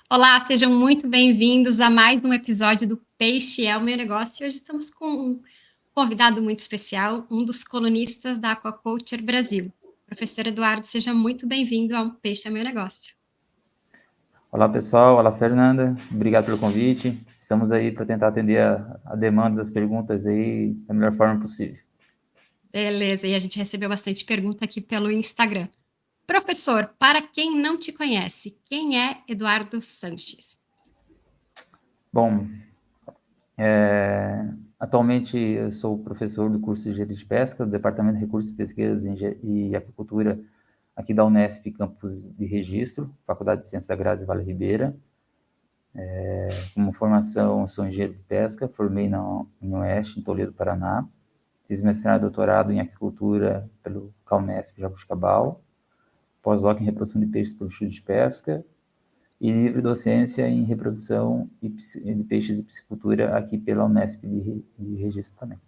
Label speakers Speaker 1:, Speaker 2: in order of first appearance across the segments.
Speaker 1: Olá, sejam muito bem-vindos a mais um episódio do Peixe é o Meu Negócio. E hoje estamos com um convidado muito especial, um dos colunistas da Aquaculture Brasil. Professor Eduardo, seja muito bem-vindo ao Peixe é o Meu Negócio.
Speaker 2: Olá pessoal, olá Fernanda, obrigado pelo convite. Estamos aí para tentar atender a demanda das perguntas aí da melhor forma possível.
Speaker 1: Beleza, e a gente recebeu bastante pergunta aqui pelo Instagram. Professor, para quem não te conhece, quem é Eduardo Sanches?
Speaker 2: Bom, atualmente eu sou professor do curso de Engenharia de Pesca, do Departamento de Recursos, Pesqueiros e Aquicultura aqui da Unesp, campus de Registro, Faculdade de Ciências Agrárias Vale Ribeira. Como formação, sou engenheiro de pesca, formei na Unioeste, em Toledo, Paraná. Fiz mestrado e doutorado em aquicultura pelo CAUNESP Jabuticabal, pós-doc em reprodução de peixes por estudo de pesca e livre docência em reprodução de peixes e piscicultura aqui pela Unesp de Registro também.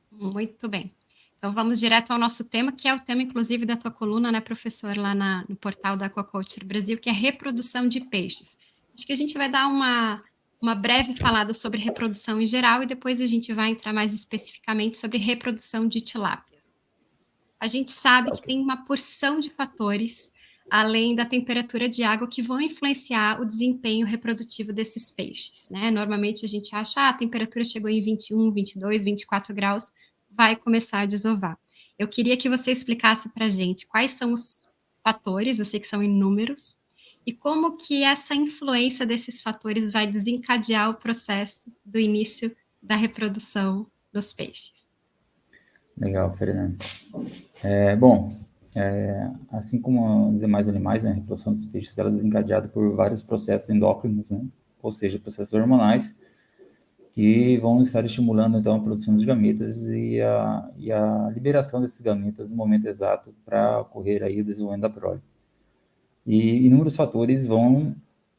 Speaker 1: Muito bem. Então vamos direto ao nosso tema, que é o tema, inclusive, da tua coluna, né, professor, lá no portal da Aquaculture Brasil, que é reprodução de peixes. Acho que a gente vai dar uma breve falada sobre reprodução em geral e depois a gente vai entrar mais especificamente sobre reprodução de tilápias. A gente sabe que tem uma porção de fatores, além da temperatura de água, que vão influenciar o desempenho reprodutivo desses peixes, né? Normalmente a gente acha, a temperatura chegou em 21, 22, 24 graus, vai começar a desovar. Eu queria que você explicasse para a gente quais são os fatores, eu sei que são inúmeros, e como que essa influência desses fatores vai desencadear o processo do início da reprodução dos peixes.
Speaker 2: Legal, Fernando. Bom, assim como os demais animais, né, a reprodução dos peixes ela é desencadeada por vários processos endócrinos, né, ou seja, processos hormonais, que vão estar estimulando, então, a produção de gametas e a liberação desses gametas no momento exato para ocorrer aí o desenvolvimento da prole. E inúmeros fatores vão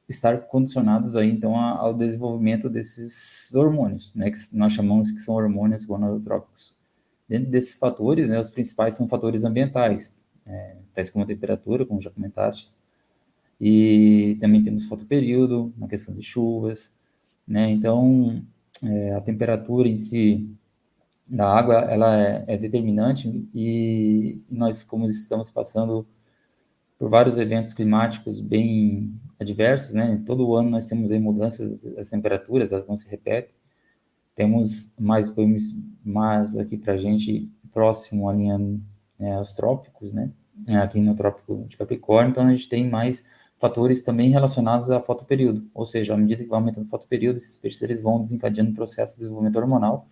Speaker 2: estar condicionados aí, então, ao desenvolvimento desses hormônios, né, que nós chamamos que são hormônios gonadotrópicos. Dentro desses fatores, né, os principais são fatores ambientais, tais como a temperatura, como já comentaste, e também temos fotoperíodo, na questão de chuvas, né, então, a temperatura em si da água, ela é determinante e nós, como estamos passando por vários eventos climáticos bem adversos, né? Todo ano nós temos aí mudanças das temperaturas, elas não se repetem. Temos mais aqui para a gente próximo à linha, aos trópicos, né? Aqui no Trópico de Capricórnio, então a gente tem mais fatores também relacionados ao fotoperíodo, ou seja, à medida que vai aumentando o fotoperíodo, esses peixes eles vão desencadeando o processo de desenvolvimento hormonal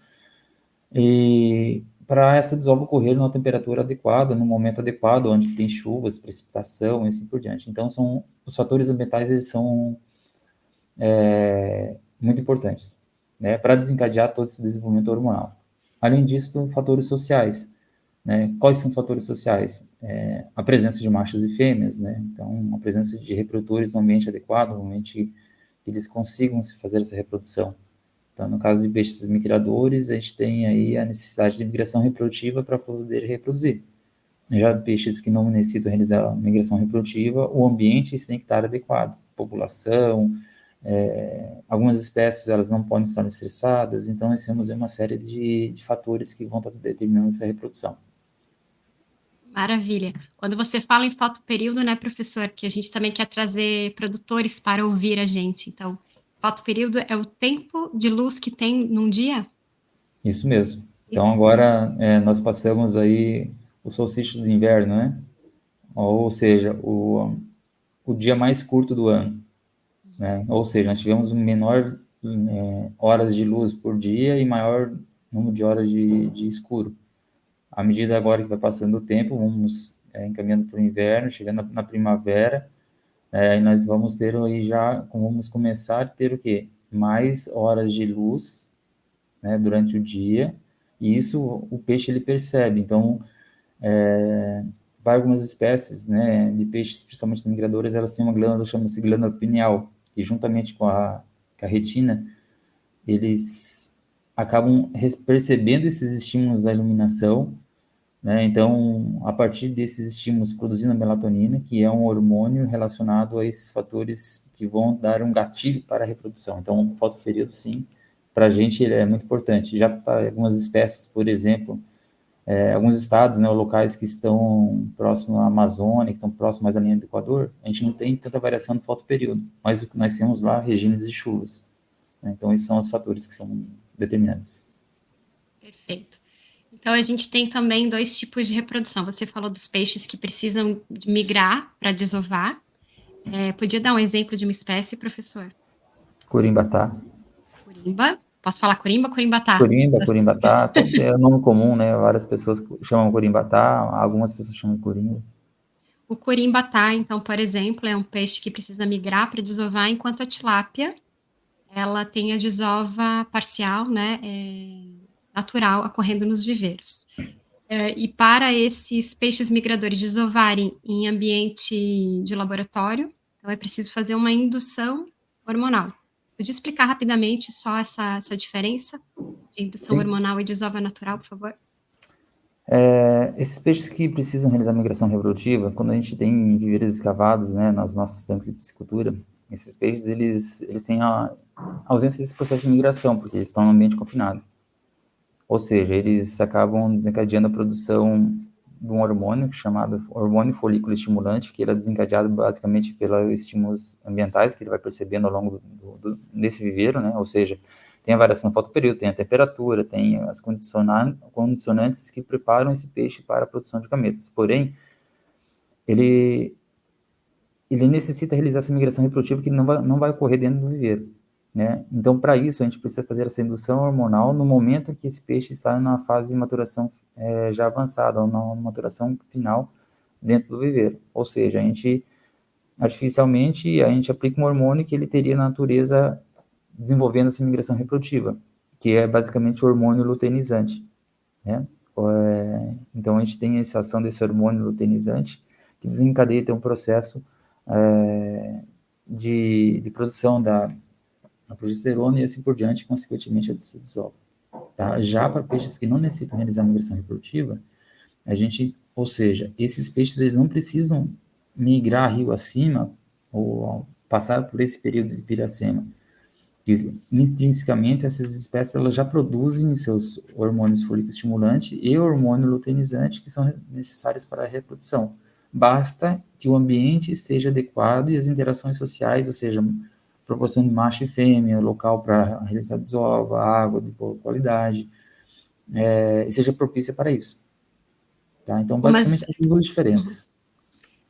Speaker 2: e para essa desova ocorrer numa temperatura adequada, no momento adequado, onde tem chuvas, precipitação e assim por diante. Então, os fatores ambientais eles são muito importantes, né, para desencadear todo esse desenvolvimento hormonal. Além disso, fatores sociais. Né? Quais são os fatores sociais? A presença de machos e fêmeas, né? Então, a presença de reprodutores no ambiente adequado, no ambiente que eles consigam se fazer essa reprodução. Então, no caso de peixes migradores, a gente tem aí a necessidade de migração reprodutiva para poder reproduzir. Já peixes que não necessitam realizar migração reprodutiva, o ambiente tem que estar adequado, população, algumas espécies elas não podem estar estressadas, então nós temos uma série de fatores que vão estar determinando essa reprodução.
Speaker 1: Maravilha. Quando você fala em fotoperíodo, né, professor, que a gente também quer trazer produtores para ouvir a gente. Então, fotoperíodo é o tempo de luz que tem num dia?
Speaker 2: Isso mesmo. Então
Speaker 1: Isso.
Speaker 2: agora nós passamos aí o solstício de inverno, né? Ou seja, o dia mais curto do ano. Né? Ou seja, nós tivemos menor horas de luz por dia e maior número de horas de escuro. À medida agora que vai passando o tempo, vamos encaminhando para o inverno, chegando na primavera, e nós vamos ter aí vamos começar a ter o quê? Mais horas de luz, né, durante o dia, e isso o peixe ele percebe. Então, para algumas espécies, né, de peixes, principalmente migradoras, elas têm uma glândula, chama-se glândula pineal, e juntamente com a retina, eles acabam percebendo esses estímulos da iluminação né? Então, a partir desses estímulos produzindo a melatonina, que é um hormônio relacionado a esses fatores que vão dar um gatilho para a reprodução. Então, o fotoperíodo, sim, para a gente ele é muito importante. Já para algumas espécies, por exemplo, alguns estados, né, ou locais que estão próximos à Amazônia, que estão próximos à linha do Equador, a gente não tem tanta variação no fotoperíodo, mas o que nós temos lá, regimes de chuvas, né? Então, esses são os fatores que são determinantes.
Speaker 1: Perfeito. Então, a gente tem também dois tipos de reprodução. Você falou dos peixes que precisam de migrar para desovar. Podia dar um exemplo de uma espécie, professor?
Speaker 2: Corimbatá.
Speaker 1: Corimba. Posso falar corimba ou corimbatá?
Speaker 2: Corimbatá, é um nome comum, né? Várias pessoas chamam corimbatá, algumas pessoas chamam de corimba.
Speaker 1: O corimbatá, então, por exemplo, é um peixe que precisa migrar para desovar, enquanto a tilápia, ela tem a desova parcial, né, natural, ocorrendo nos viveiros. E para esses peixes migradores desovarem em ambiente de laboratório, então é preciso fazer uma indução hormonal. Podia explicar rapidamente só essa diferença de indução
Speaker 2: Sim.
Speaker 1: hormonal e desova natural, por favor?
Speaker 2: Esses peixes que precisam realizar migração reprodutiva, quando a gente tem viveiros escavados, né, nos nossos tanques de piscicultura, esses peixes, eles têm a ausência desse processo de migração, porque eles estão no ambiente confinado. Ou seja, eles acabam desencadeando a produção de um hormônio chamado hormônio folículo estimulante, que ele é desencadeado basicamente pelos estímulos ambientais que ele vai percebendo ao longo desse viveiro, né? Ou seja, tem a variação do fotoperíodo, tem a temperatura, tem as condicionantes que preparam esse peixe para a produção de gametas. Porém, ele necessita realizar essa migração reprodutiva que não vai ocorrer dentro do viveiro, né? Então, para isso, a gente precisa fazer essa indução hormonal no momento que esse peixe está na fase de maturação já avançada, ou na maturação final dentro do viveiro. Ou seja, artificialmente, a gente aplica um hormônio que ele teria na natureza desenvolvendo essa migração reprodutiva, que é basicamente o hormônio luteinizante, né? Então, a gente tem essa ação desse hormônio luteinizante que desencadeia um processo de produção da progesterona e assim por diante, consequentemente, a desova. Tá? Já para peixes que não necessitam realizar migração reprodutiva, ou seja, esses peixes eles não precisam migrar rio acima ou passar por esse período de piracema. Intrinsecamente, essas espécies elas já produzem seus hormônios folículo estimulante e hormônio luteinizante que são necessários para a reprodução. Basta que o ambiente esteja adequado e as interações sociais, ou seja, proporção de macho e fêmea, local para realizar desova, água de boa qualidade, seja propícia para isso. Tá? Então,
Speaker 1: Mas
Speaker 2: basicamente, essas duas diferenças.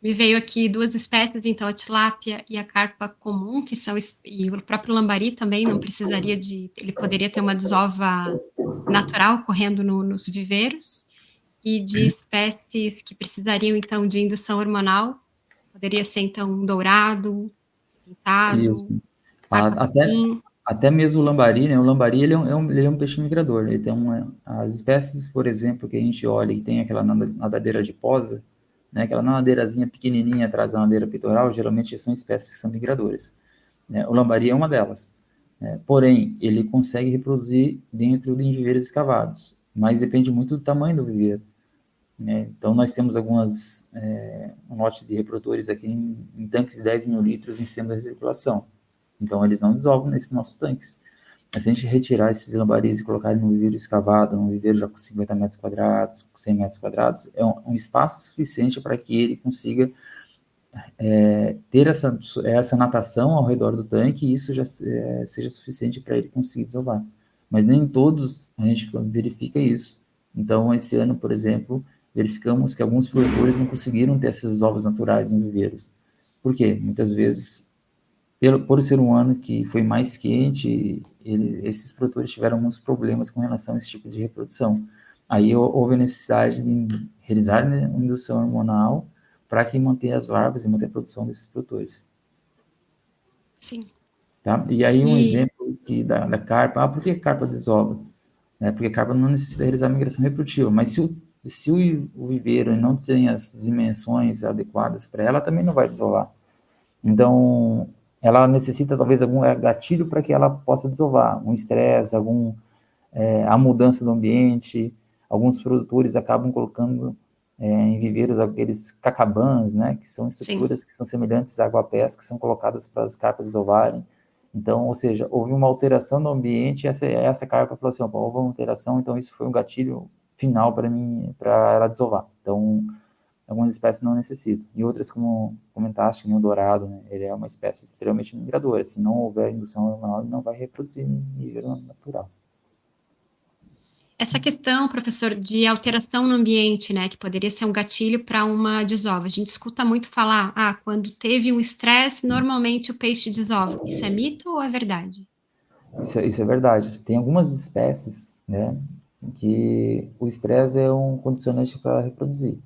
Speaker 1: me veio aqui duas espécies, então a tilápia e a carpa comum, que são, e o próprio lambari também não precisaria ele poderia ter uma desova natural ocorrendo nos viveiros, e de espécies que precisariam então de indução hormonal, poderia ser então um dourado,
Speaker 2: Isso.
Speaker 1: pintado,
Speaker 2: Até,
Speaker 1: pata-capim.
Speaker 2: até mesmo o lambari, né? O lambari ele é um peixe migrador. Ele tem as espécies, por exemplo, que a gente olha que tem aquela nadadeira adiposa, né? Aquela nadadeirazinha pequenininha atrás da nadadeira peitoral, geralmente são espécies que são migradoras, né? O lambari é uma delas, né? Porém, ele consegue reproduzir dentro de viveiros escavados, mas depende muito do tamanho do viveiro, né? Então, nós temos um lote de reprodutores aqui em tanques de 10 mil litros em cima da recirculação. Então, eles não desovam nesses nossos tanques. Mas se a gente retirar esses lambaris e colocar ele num viveiro escavado, num viveiro já com 50 metros quadrados, com 100 metros quadrados, é um espaço suficiente para que ele consiga ter essa natação ao redor do tanque e isso já seja suficiente para ele conseguir desovar. Mas nem todos a gente verifica isso. Então, esse ano, por exemplo, verificamos que alguns produtores não conseguiram ter esses ovos naturais em viveiros. Por quê? Muitas vezes, por ser um ano que foi mais quente, esses produtores tiveram alguns problemas com relação a esse tipo de reprodução. Aí houve a necessidade de realizar, né, uma indução hormonal para que manter as larvas e manter a produção desses produtores.
Speaker 1: Sim.
Speaker 2: Tá? E aí um exemplo da carpa, por que a carpa desova? Porque a carpa não necessita realizar migração reprodutiva, mas se o viveiro não tem as dimensões adequadas para ela, também não vai desovar. Então, ela necessita talvez algum gatilho para que ela possa desovar, um estresse, a mudança do ambiente, alguns produtores acabam colocando em viveiros aqueles cacabãs, né, que são estruturas que são semelhantes a aguapés, que são colocadas para as carpas desovarem. Então, ou seja, houve uma alteração no ambiente, e essa carpa falou assim, houve uma alteração, então isso foi um gatilho final para mim, para ela desovar. Então, algumas espécies não necessitam. E outras, como comentaste, nem o dourado, né, ele é uma espécie extremamente migradora. Se não houver indução hormonal, ele não vai reproduzir em nível natural.
Speaker 1: Essa questão, professor, de alteração no ambiente, né, que poderia ser um gatilho para uma desova. A gente escuta muito falar, quando teve um estresse, normalmente o peixe desova. Isso é mito ou é verdade?
Speaker 2: Isso é verdade. Tem algumas espécies, né, que o estresse é um condicionante para reproduzir.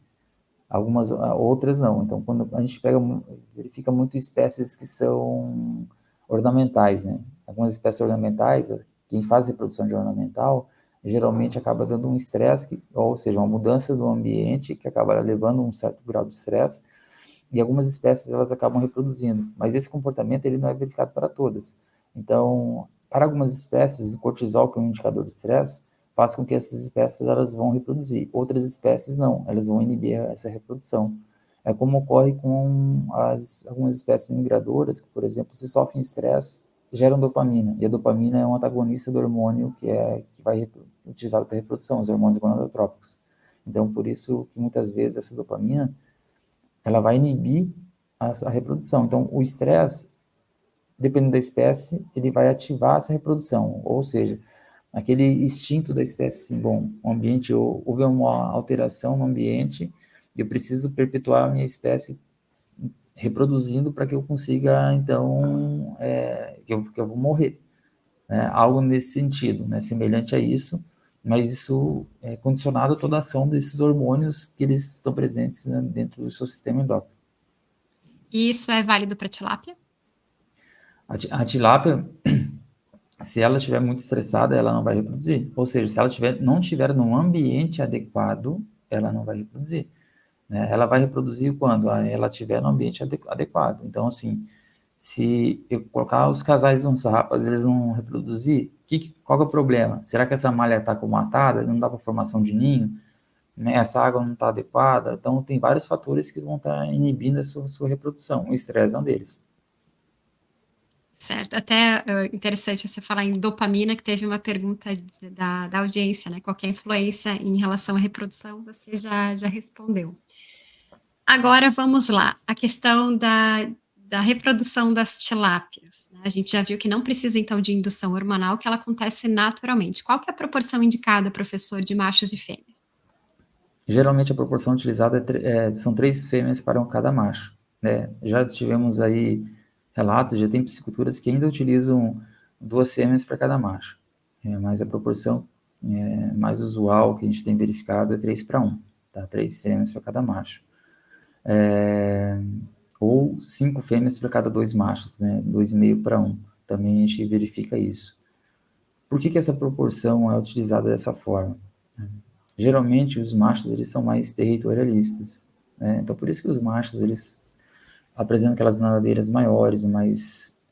Speaker 2: Algumas outras não. Então, quando a gente verifica muito espécies que são ornamentais, né? Algumas espécies ornamentais, quem faz reprodução de ornamental, geralmente acaba dando um estresse, ou seja, uma mudança do ambiente que acaba levando um certo grau de estresse, e algumas espécies elas acabam reproduzindo. Mas esse comportamento ele não é verificado para todas. Então, para algumas espécies, o cortisol, que é um indicador de estresse, faz com que essas espécies elas vão reproduzir. Outras espécies não, elas vão inibir essa reprodução. É como ocorre com algumas espécies migradoras, que, por exemplo, se sofrem estresse, geram dopamina. E a dopamina é um antagonista do hormônio que vai utilizado para a reprodução, os hormônios gonadotrópicos. Então, por isso que muitas vezes essa dopamina ela vai inibir a reprodução. Então, o estresse, dependendo da espécie, ele vai ativar essa reprodução, ou seja, aquele instinto da espécie, assim, bom, o ambiente, houve uma alteração no ambiente, eu preciso perpetuar a minha espécie reproduzindo para que eu consiga, então, que eu vou morrer. Né? Algo nesse sentido, né? Semelhante a isso, mas isso é condicionado a toda a ação desses hormônios que eles estão presentes, né, dentro do seu sistema endócrino.
Speaker 1: E isso é válido para tilápia?
Speaker 2: A tilápia, se ela estiver muito estressada, ela não vai reproduzir. Ou seja, se ela não estiver num ambiente adequado, ela não vai reproduzir. Né? Ela vai reproduzir quando ela estiver no ambiente adequado. Então, assim, se eu colocar os casais uns rapas, eles não reproduzir, qual que é o problema? Será que essa malha está comatada? Não dá para formação de ninho? Né? Essa água não está adequada? Então, tem vários fatores que vão estar inibindo a sua reprodução. O estresse é um deles.
Speaker 1: Certo, até interessante você falar em dopamina, que teve uma pergunta da audiência, né? Qual que é a influência em relação à reprodução? Você já respondeu. Agora vamos lá, a questão da reprodução das tilápias, né? A gente já viu que não precisa então de indução hormonal, que ela acontece naturalmente. Qual que é a proporção indicada, professor, de machos e fêmeas?
Speaker 2: Geralmente a proporção utilizada são 3 fêmeas para cada macho. Né? Já tivemos aí relatos, já tem pisciculturas que ainda utilizam 2 fêmeas para cada macho. Mas a proporção mais usual que a gente tem verificado é 3 para 1, tá? 3 fêmeas para cada macho. Ou 5 fêmeas para cada 2 machos, né? 2,5 para 1. Também a gente verifica isso. Por que essa proporção é utilizada dessa forma? Geralmente os machos eles são mais territorialistas, né? Então por isso que os machos eles apresentam aquelas nadadeiras maiores, mais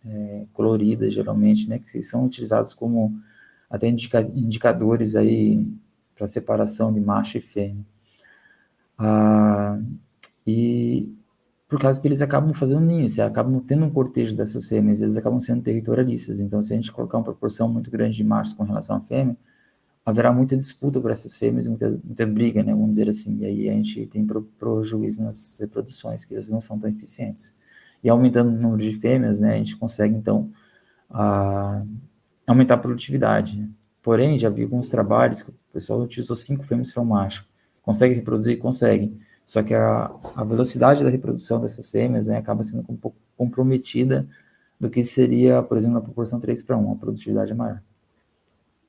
Speaker 2: coloridas geralmente, né? Que são utilizados como até indicadores aí para separação de macho e fêmea. E por causa que eles acabam fazendo ninho, acabam tendo um cortejo dessas fêmeas, eles acabam sendo territorialistas. Então se a gente colocar uma proporção muito grande de machos com relação à fêmea, haverá muita disputa por essas fêmeas, muita briga, né, vamos dizer assim, e aí a gente tem prejuízo nas reproduções, que elas não são tão eficientes. E aumentando o número de fêmeas, né, a gente consegue, então, aumentar a produtividade. Né? Porém, já vi alguns trabalhos que o pessoal utilizou 5 fêmeas para um macho. Consegue reproduzir? Consegue. Só que a velocidade da reprodução dessas fêmeas, né, acaba sendo um pouco comprometida do que seria, por exemplo, na proporção 3 para 1, a produtividade é maior.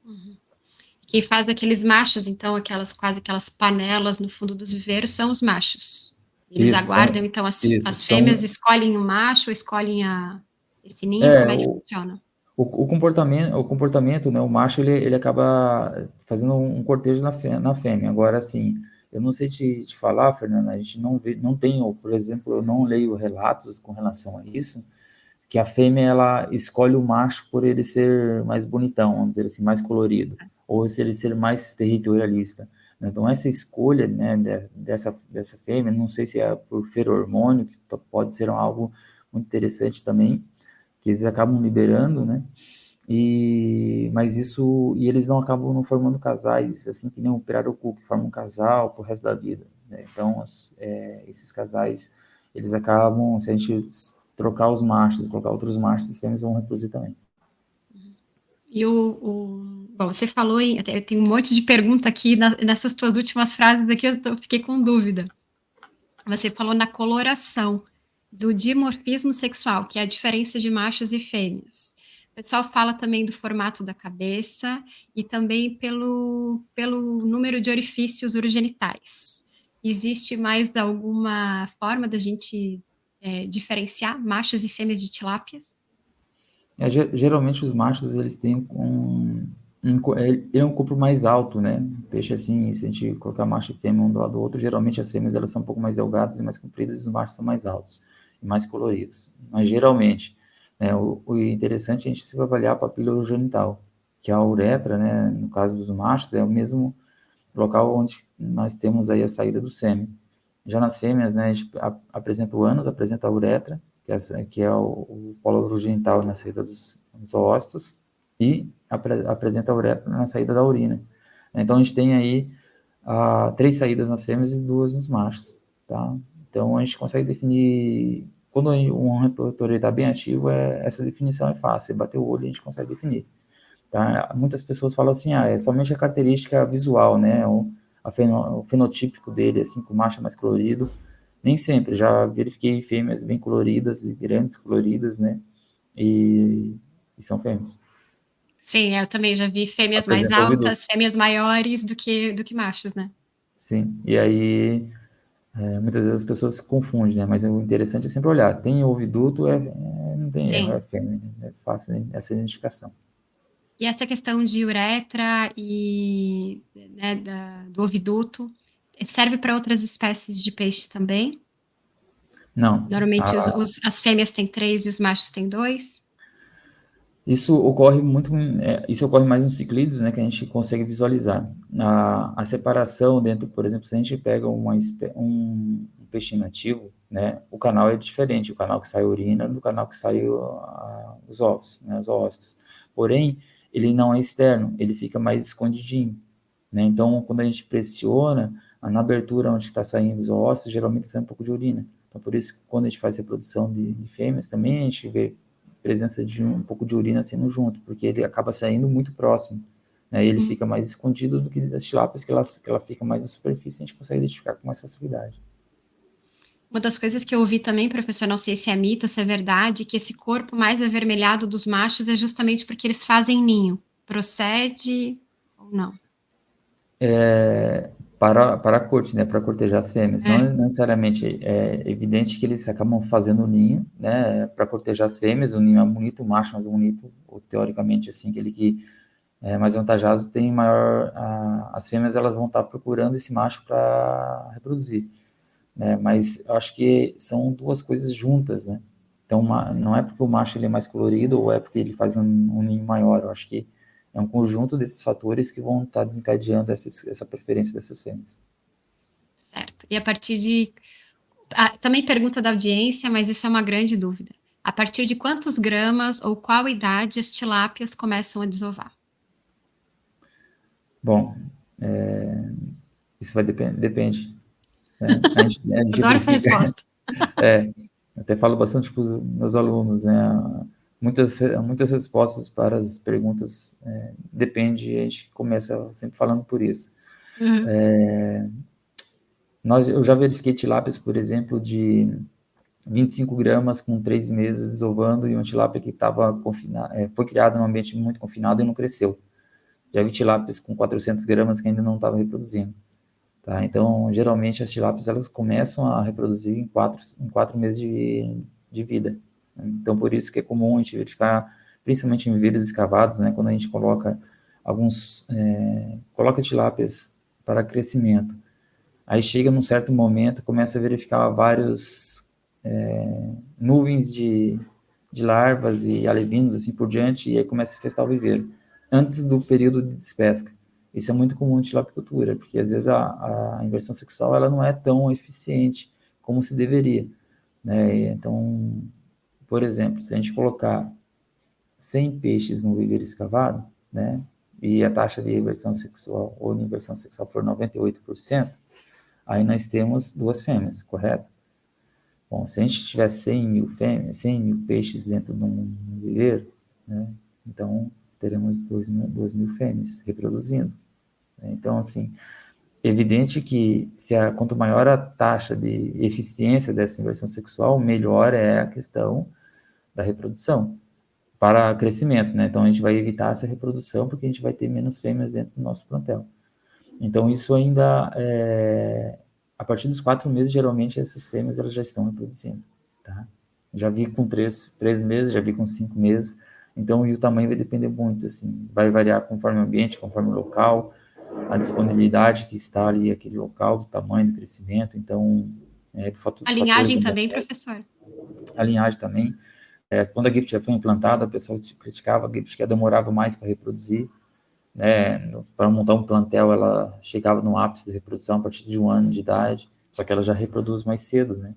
Speaker 1: Uhum. Quem faz aqueles machos, então, quase aquelas panelas no fundo dos viveiros, são os machos. Eles aguardam, então, as fêmeas escolhem o macho, escolhem esse ninho, como é que funciona?
Speaker 2: O comportamento, né, o macho, ele acaba fazendo um cortejo na fêmea. Agora, assim, eu não sei te falar, Fernanda, a gente não tem, por exemplo, eu não leio relatos com relação a isso, que a fêmea, ela escolhe o macho por ele ser mais bonitão, vamos dizer assim, mais colorido, ou se ele ser mais territorialista. Então, essa escolha, né, dessa fêmea, não sei se é por feromônio, que pode ser algo muito interessante também, que eles acabam liberando, né? E eles não acabam não formando casais, assim que nem o pirarucu, que forma um casal pro resto da vida, né? Então, esses casais, eles acabam, se a gente trocar os machos, colocar outros machos, as fêmeas vão reproduzir também.
Speaker 1: E bom, você falou tem um monte de pergunta aqui nessas tuas últimas frases aqui, fiquei com dúvida. Você falou na coloração do dimorfismo sexual, que é a diferença de machos e fêmeas. O pessoal fala também do formato da cabeça e também pelo número de orifícios urogenitais. Existe mais alguma forma da gente diferenciar machos e fêmeas de tilápias?
Speaker 2: Geralmente os machos, eles têm ele é um corpo mais alto, né? Peixe assim, se a gente colocar macho e fêmea um do lado do outro, geralmente as fêmeas elas são um pouco mais delgadas e mais compridas, e os machos são mais altos e mais coloridos. Mas geralmente, né, o interessante é a gente se avaliar a papila urogenital, que a uretra, né, no caso dos machos, é o mesmo local onde nós temos aí a saída do sêmen. Já nas fêmeas, né, a gente apresenta o ânus, apresenta a uretra, que é o polo urogenital na saída dos oócitos, e apresenta a uretra na saída da urina. Então, a gente tem aí 3 saídas nas fêmeas e 2 nos machos, tá? Então, a gente consegue definir, quando um reprodutor está bem ativo, essa definição é fácil, bater o olho a gente consegue definir. Tá? Muitas pessoas falam assim, é somente a característica visual, né, o fenotípico dele, assim, com o macho mais colorido. Nem sempre, já verifiquei fêmeas bem coloridas, grandes coloridas, né, e são fêmeas.
Speaker 1: Sim, eu também já vi fêmeas mais
Speaker 2: Apresenta oviduto.
Speaker 1: altas, fêmeas maiores do que machos, né?
Speaker 2: Sim, e aí muitas vezes as pessoas se confundem, né, mas o interessante é sempre olhar, tem oviduto, não tem erro,
Speaker 1: Sim.
Speaker 2: é fêmea, é fácil essa identificação.
Speaker 1: E essa questão de uretra e né, do oviduto serve para outras espécies de peixes também?
Speaker 2: Não,
Speaker 1: Normalmente as fêmeas têm 3 e os machos têm 2?
Speaker 2: Isso ocorre isso ocorre mais nos ciclídeos, né, que a gente consegue visualizar. A separação dentro, por exemplo, se a gente pega um peixe nativo, né, o canal é diferente, o canal que sai a urina do canal que sai os ovos, né, os oócitos. Porém, ele não é externo, ele fica mais escondidinho, né? Então, quando a gente pressiona, na abertura onde está saindo os oócitos, geralmente sai um pouco de urina. Então, por isso, quando a gente faz reprodução de fêmeas, também a gente vê presença de um pouco de urina saindo junto, porque ele acaba saindo muito próximo, né? E ele fica mais escondido do que das tilápias, que ela fica mais na superfície, a gente consegue identificar com mais facilidade.
Speaker 1: Uma das coisas que eu ouvi também, professor, não sei se é mito, se é verdade, que esse corpo mais avermelhado dos machos é justamente porque eles fazem ninho. Procede ou não?
Speaker 2: Para a corte, né, para cortejar as fêmeas. Não
Speaker 1: É.
Speaker 2: necessariamente é evidente que eles acabam fazendo o ninho, né, para cortejar as fêmeas. O ninho é bonito, o macho é mais bonito, ou teoricamente, assim, aquele que é mais vantajoso tem maior. As fêmeas elas vão estar procurando esse macho para reproduzir, né, mas eu acho que são duas coisas juntas, né. Então, não é porque o macho ele é mais colorido ou é porque ele faz um ninho maior. Eu acho que é um conjunto desses fatores que vão estar desencadeando essa preferência dessas fêmeas.
Speaker 1: Certo. E a partir de. Também pergunta da audiência, mas isso é uma grande dúvida. A partir de quantos gramas ou qual idade as tilápias começam a desovar?
Speaker 2: Bom, isso vai depende. Né? A gente
Speaker 1: Adoro essa
Speaker 2: verifica.
Speaker 1: resposta.
Speaker 2: Até falo bastante para os meus alunos, né? Muitas respostas para as perguntas depende, a gente começa sempre falando por isso.
Speaker 1: Uhum.
Speaker 2: Eu já verifiquei tilápias, por exemplo, de 25 gramas com 3 meses desovando e uma tilápia que foi criada num ambiente muito confinado e não cresceu. Já vi tilápias com 400 gramas que ainda não estavam reproduzindo. Tá? Então, geralmente, as tilápias elas começam a reproduzir em 4 meses de vida. Então, por isso que é comum a gente verificar, principalmente em viveiros escavados, né, quando a gente coloca coloca tilápias para crescimento. Aí chega num certo momento, começa a verificar vários nuvens de larvas e alevinos, assim por diante, e aí começa a infestar o viveiro, antes do período de despesca. Isso é muito comum em tilapicultura, porque às vezes a inversão sexual ela não é tão eficiente como se deveria, né? Então, por exemplo, se a gente colocar 100 peixes no viveiro escavado, né, e a taxa de reversão sexual ou de inversão sexual for 98%, aí nós temos 2 fêmeas, correto? Bom, se a gente tiver 100 mil fêmeas, 100 mil peixes dentro de um viveiro, né, então teremos 2 mil fêmeas reproduzindo. Né? Então, assim, evidente que quanto maior a taxa de eficiência dessa inversão sexual, melhor é a questão da reprodução para crescimento, né? Então a gente vai evitar essa reprodução porque a gente vai ter menos fêmeas dentro do nosso plantel. Então isso ainda a partir dos 4 meses, geralmente essas fêmeas elas já estão reproduzindo, tá? Já vi com 3 meses, já vi com 5 meses. Então e o tamanho vai depender muito, assim, vai variar conforme o ambiente, conforme o local, a disponibilidade que está ali aquele local, do tamanho, do crescimento. Então do fator,
Speaker 1: A
Speaker 2: dos fatores
Speaker 1: linhagem também,
Speaker 2: demográficos,
Speaker 1: professor?
Speaker 2: a linhagem também. Quando a Gift já foi implantada, o pessoal criticava a Gift que demorava mais para reproduzir, né? Para montar um plantel, ela chegava no ápice da reprodução a partir de 1 ano de idade, só que ela já reproduz mais cedo, né?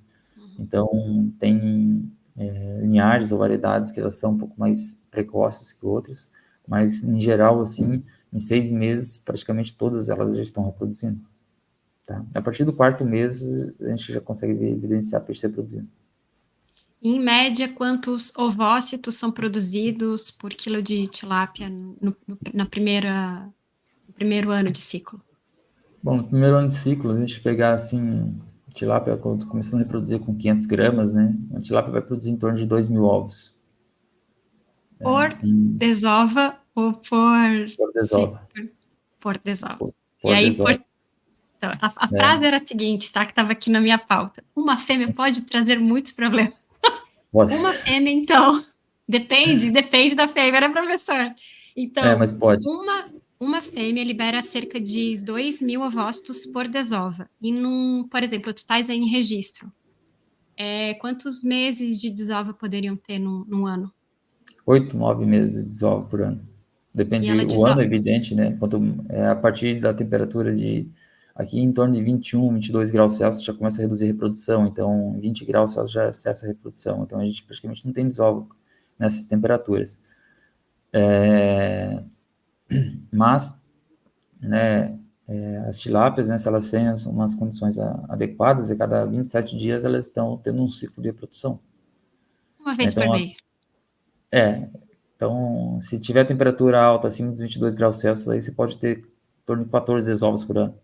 Speaker 2: Então, tem linhagens ou variedades que elas são um pouco mais precoces que outras, mas, em geral, assim, em 6 meses, praticamente todas elas já estão reproduzindo. Tá? A partir do 4º mês, a gente já consegue evidenciar peixe reproduzindo.
Speaker 1: Em média, quantos ovócitos são produzidos por quilo de tilápia no primeiro ano de ciclo?
Speaker 2: Bom, no primeiro ano de ciclo, a gente pegar assim, tilápia começando a reproduzir com 500 gramas, né? A tilápia vai produzir em torno de 2.000 ovos.
Speaker 1: Por desova ou por...
Speaker 2: Por desova.
Speaker 1: Por desova. E
Speaker 2: Por
Speaker 1: aí,
Speaker 2: desova.
Speaker 1: então, a frase era a seguinte, tá? Que estava aqui na minha pauta. Uma fêmea pode trazer muitos problemas.
Speaker 2: Pode.
Speaker 1: Uma fêmea, então, depende da fêmea, né, professor? Então,
Speaker 2: Mas pode.
Speaker 1: uma fêmea libera cerca de 2.000 ovócitos por desova. E, por exemplo, tu estás aí em registro. Quantos meses de desova poderiam ter num ano?
Speaker 2: 8, 9 meses de desova por ano.
Speaker 1: E
Speaker 2: Depende
Speaker 1: ela
Speaker 2: o ano,
Speaker 1: desova.
Speaker 2: é evidente, né? A partir da temperatura de aqui em torno de 21, 22 graus Celsius já começa a reduzir a reprodução. Então, 20 graus Celsius já cessa a reprodução. Então, a gente praticamente não tem desova nessas temperaturas. Mas, né, as tilápias, né, se elas têm umas condições adequadas, a cada 27 dias elas estão tendo um ciclo de reprodução.
Speaker 1: Uma
Speaker 2: Né?
Speaker 1: vez por mês.
Speaker 2: Então, se tiver temperatura alta, acima dos 22 graus Celsius, aí você pode ter em torno de 14 desovos por ano.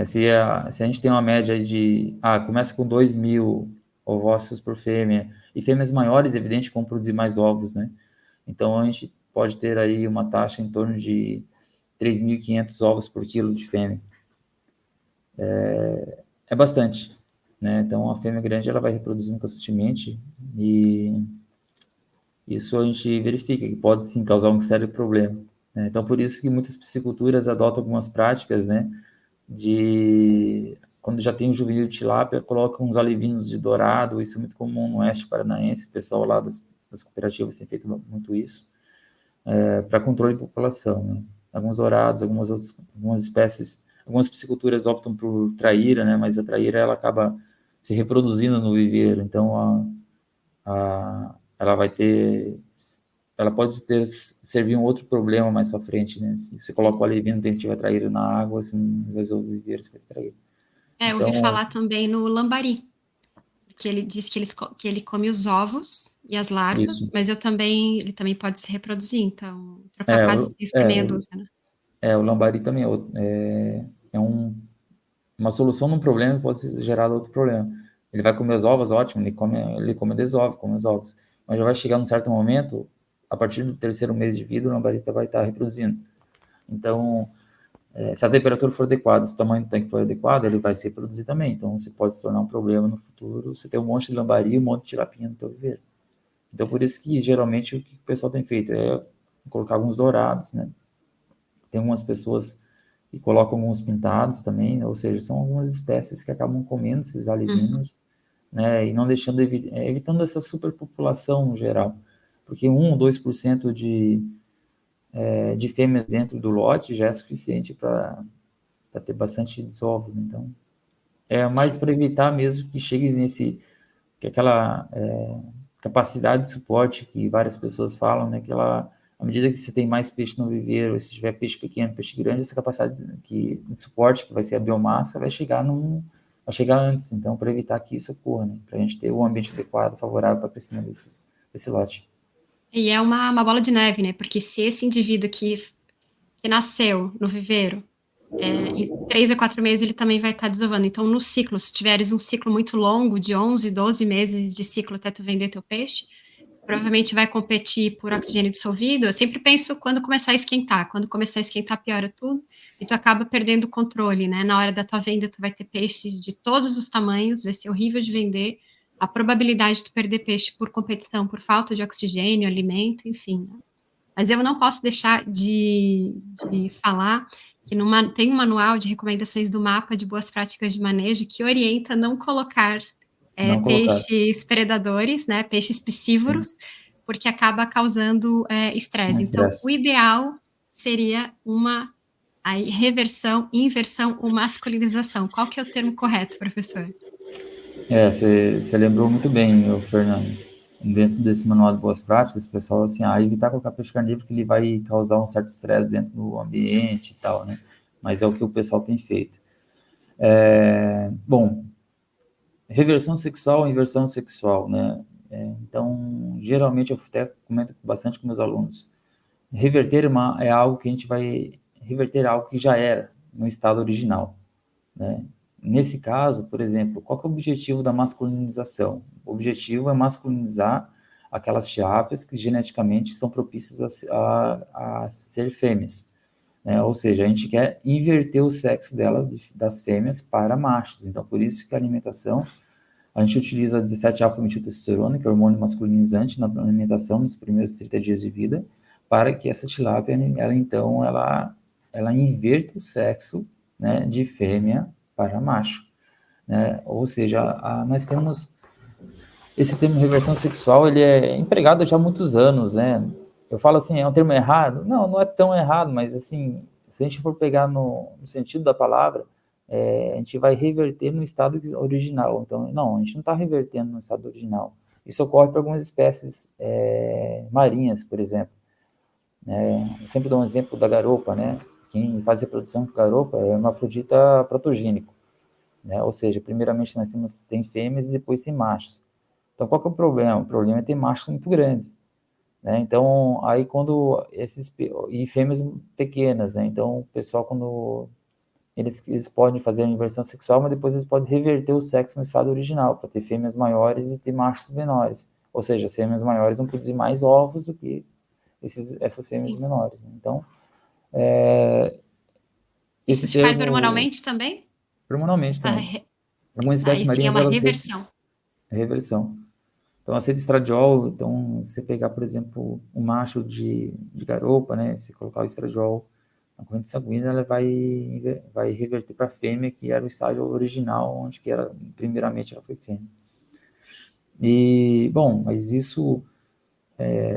Speaker 2: Se a gente tem uma média de... começa com 2.000 ovócitos por fêmea, e fêmeas maiores, evidente, vão produzir mais ovos, né? Então, a gente pode ter aí uma taxa em torno de 3.500 ovos por quilo de fêmea. É bastante, né? Então, a fêmea grande, ela vai reproduzindo constantemente, e isso a gente verifica que pode, sim, causar um sério problema, né? Então, por isso que muitas pisciculturas adotam algumas práticas, né? Quando já tem o juvenil de tilápia, colocam uns alevinos de dourado. Isso é muito comum no oeste paranaense, o pessoal lá das cooperativas tem feito muito isso, para controle de população, né? Alguns dourados, algumas espécies, algumas pisciculturas optam por traíra, né? Mas a traíra ela acaba se reproduzindo no viveiro, então ela pode servir um outro problema mais para frente, né? Se você coloca o alevino dentro de traíra na água, assim, às vezes o viveiro você vai ter traíra.
Speaker 1: Eu ouvi falar também no lambari, que ele diz que ele come os ovos e as larvas,
Speaker 2: Isso.
Speaker 1: mas ele também pode se reproduzir, então trocar quase 3 por meia dúzia, né?
Speaker 2: O lambari também uma solução num problema que pode ser gerado outro problema. Ele vai comer os ovos, ótimo, ele come desove, come os ovos. Mas já vai chegar num certo momento, a partir do 3º mês de vida, o lambari vai estar reproduzindo. Então, se a temperatura for adequada, se o tamanho do tanque for adequado, ele vai se reproduzir também. Então, você pode se tornar um problema no futuro, você ter um monte de lambari e um monte de tilapinha no teu viveiro. Então, por isso que, geralmente, o que o pessoal tem feito é colocar alguns dourados, né? Tem algumas pessoas que colocam alguns pintados também, ou seja, são algumas espécies que acabam comendo esses alevinos, né? E não deixando, evitando essa superpopulação no geral. Porque 1 ou 2% de fêmeas dentro do lote já é suficiente para ter bastante desovos. Então, é mais para evitar mesmo que chegue que aquela capacidade de suporte que várias pessoas falam, né, que ela, à medida que você tem mais peixe no viveiro, se tiver peixe pequeno, peixe grande, essa capacidade de suporte, que vai ser a biomassa, vai chegar antes. Então, para evitar que isso ocorra, né, para a gente ter um ambiente adequado, favorável para o crescimento desse lote.
Speaker 1: E é uma bola de neve, né? Porque se esse indivíduo que nasceu no viveiro, em 3 a 4 meses ele também vai estar desovando. Então, no ciclo, se tiveres um ciclo muito longo, de 11, 12 meses de ciclo até tu vender teu peixe, provavelmente vai competir por oxigênio dissolvido. Eu sempre penso quando começar a esquentar. Quando começar a esquentar, piora tudo. E tu acaba perdendo o controle, né? Na hora da tua venda, tu vai ter peixes de todos os tamanhos, vai ser horrível de vender. A probabilidade de tu perder peixe por competição, por falta de oxigênio, alimento, enfim, né? Mas eu não posso deixar de falar que tem um manual de recomendações do mapa de boas práticas de manejo que orienta não colocar
Speaker 2: Não colocar.
Speaker 1: peixes predadores, né, peixes
Speaker 2: Sim,
Speaker 1: piscívoros, porque acaba causando
Speaker 2: um
Speaker 1: estresse. Então, o
Speaker 2: estresse.
Speaker 1: ideal seria uma aí, reversão, inversão ou masculinização. Qual que é o termo correto, professor?
Speaker 2: Você lembrou muito bem, Fernando. Dentro desse manual de boas práticas, o pessoal, assim, evitar colocar peixe carnívoro, que ele vai causar um certo estresse dentro do ambiente e tal, né? Mas é o que o pessoal tem feito. Bom, reversão sexual, inversão sexual, né? Então, geralmente eu até comento bastante com meus alunos. Reverter é algo que a gente vai reverter algo que já era no estado original, né? Nesse caso, por exemplo, qual que é o objetivo da masculinização? O objetivo é masculinizar aquelas tilápias que geneticamente são propícias a ser fêmeas, né? Ou seja, a gente quer inverter o sexo das fêmeas para machos. Então, por isso que a alimentação, a gente utiliza 17-alfa-metiltestosterona, que é o hormônio masculinizante na alimentação nos primeiros 30 dias de vida, para que essa tilápia, ela inverta o sexo, né, de fêmea para macho, né? Ou seja, nós temos esse termo reversão sexual, ele é empregado já há muitos anos, né? Eu falo assim, é um termo errado? Não, não é tão errado, mas assim, se a gente for pegar no sentido da palavra, a gente vai reverter no estado original. Então, não, a gente não está revertendo no estado original. Isso ocorre para algumas espécies marinhas, por exemplo. Eu sempre dou um exemplo da garopa, né? Quem faz reprodução com garopa é hermafrodita protogênico, né? Ou seja, primeiramente nós tem fêmeas e depois tem machos. Então, qual que é o problema? O problema é ter machos muito grandes, né? Então, aí quando e fêmeas pequenas, né? Então, o pessoal, quando eles podem fazer a inversão sexual, mas depois eles podem reverter o sexo no estado original, para ter fêmeas maiores e ter machos menores. Ou seja, as fêmeas maiores vão produzir mais ovos do que essas fêmeas
Speaker 1: Sim.
Speaker 2: menores, né? Então,
Speaker 1: Isso
Speaker 2: esse
Speaker 1: se faz
Speaker 2: termo,
Speaker 1: hormonalmente também?
Speaker 2: hormonalmente também.
Speaker 1: Tá,
Speaker 2: Algumas espécies
Speaker 1: aí sim é
Speaker 2: marinhas,
Speaker 1: uma
Speaker 2: elas
Speaker 1: reversão.
Speaker 2: reversão. Então, aceita estradiol, então, se você pegar, por exemplo, um macho de garopa, né, se colocar o estradiol na corrente sanguínea, ela vai reverter para a fêmea, que era o estágio original, onde que era, primeiramente, ela foi fêmea. E, bom, mas isso,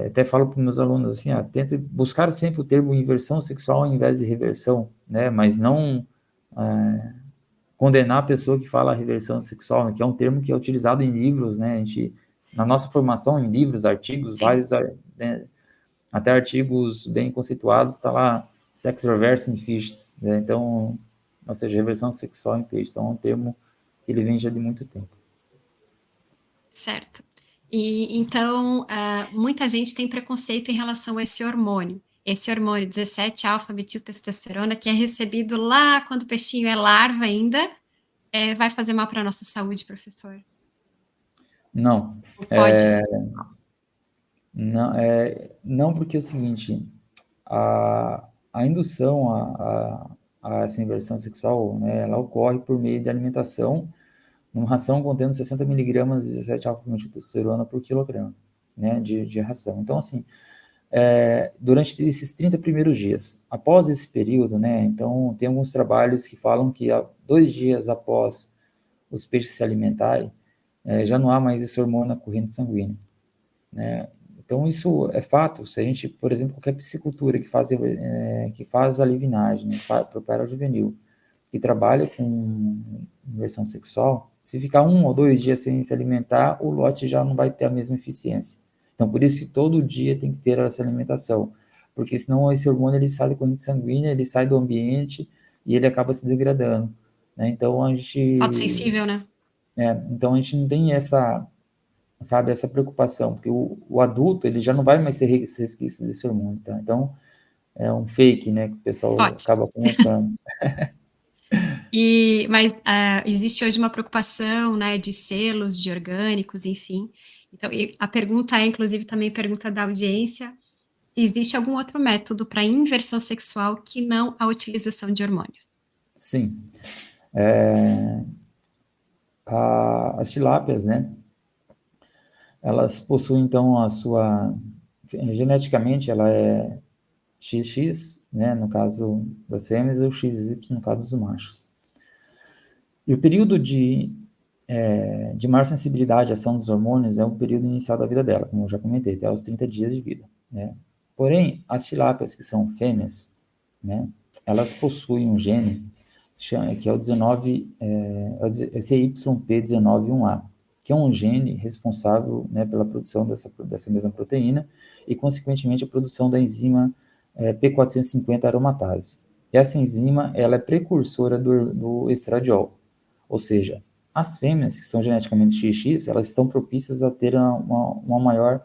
Speaker 2: até falo para os meus alunos, assim, tenta buscar sempre o termo inversão sexual ao invés de reversão, né, mas não condenar a pessoa que fala reversão sexual, né, que é um termo que é utilizado em livros, né, na nossa formação, em livros, artigos,
Speaker 1: Sim.
Speaker 2: vários, né, até artigos bem conceituados, está lá, sex reverse in fishes, né? Então, ou seja, reversão sexual em peixes, então é um termo que ele vem já de muito tempo.
Speaker 1: Certo. E então, muita gente tem preconceito em relação a esse hormônio 17-alfa-metiltestosterona, que é recebido lá quando o peixinho é larva ainda, vai fazer mal para a nossa saúde, professor?
Speaker 2: Não,
Speaker 1: Ou pode fazer?
Speaker 2: não, não porque é o seguinte, a indução a essa inversão sexual, né, ela ocorre por meio de alimentação, numa ração contendo 60 miligramas de 17-alfa-metiltestosterona por quilograma, né, de ração. Então, assim, durante esses 30 primeiros dias. Após esse período, né, então tem alguns trabalhos que falam que 2 dias após os peixes se alimentarem, já não há mais esse hormônio na corrente sanguínea, né? Então, isso é fato. Se a gente, por exemplo, qualquer piscicultura que faz a livinagem, né, prepara o juvenil, que trabalha com inversão sexual, se ficar 1 ou 2 dias sem se alimentar, o lote já não vai ter a mesma eficiência. Então, por isso que todo dia tem que ter essa alimentação, porque senão esse hormônio ele sai da corrente sanguínea, ele sai do ambiente e ele acaba se degradando, né?
Speaker 1: Fotossensível, né?
Speaker 2: Então a gente não tem essa preocupação, porque o adulto ele já não vai mais ser resquício desse hormônio, tá? Então é um fake, né, que o pessoal
Speaker 1: Pode.
Speaker 2: acaba comentando.
Speaker 1: Mas existe hoje uma preocupação, né, de selos, de orgânicos, enfim. Então, e a pergunta é, inclusive, também pergunta da audiência, se existe algum outro método para inversão sexual que não a utilização de hormônios?
Speaker 2: Sim. As tilápias, né, elas possuem, então, geneticamente, ela é XX, né, no caso das fêmeas, ou XY, no caso dos machos. E o período de maior sensibilidade à ação dos hormônios é o período inicial da vida dela, como eu já comentei, até os 30 dias de vida, né. Porém, as tilápias que são fêmeas, né, elas possuem um gene que é o 19, esse YP191A, que é um gene responsável, né, pela produção dessa mesma proteína e, consequentemente, a produção da enzima P450 aromatase. E essa enzima ela é precursora do estradiol, ou seja, as fêmeas que são geneticamente XX, elas estão propícias a ter uma maior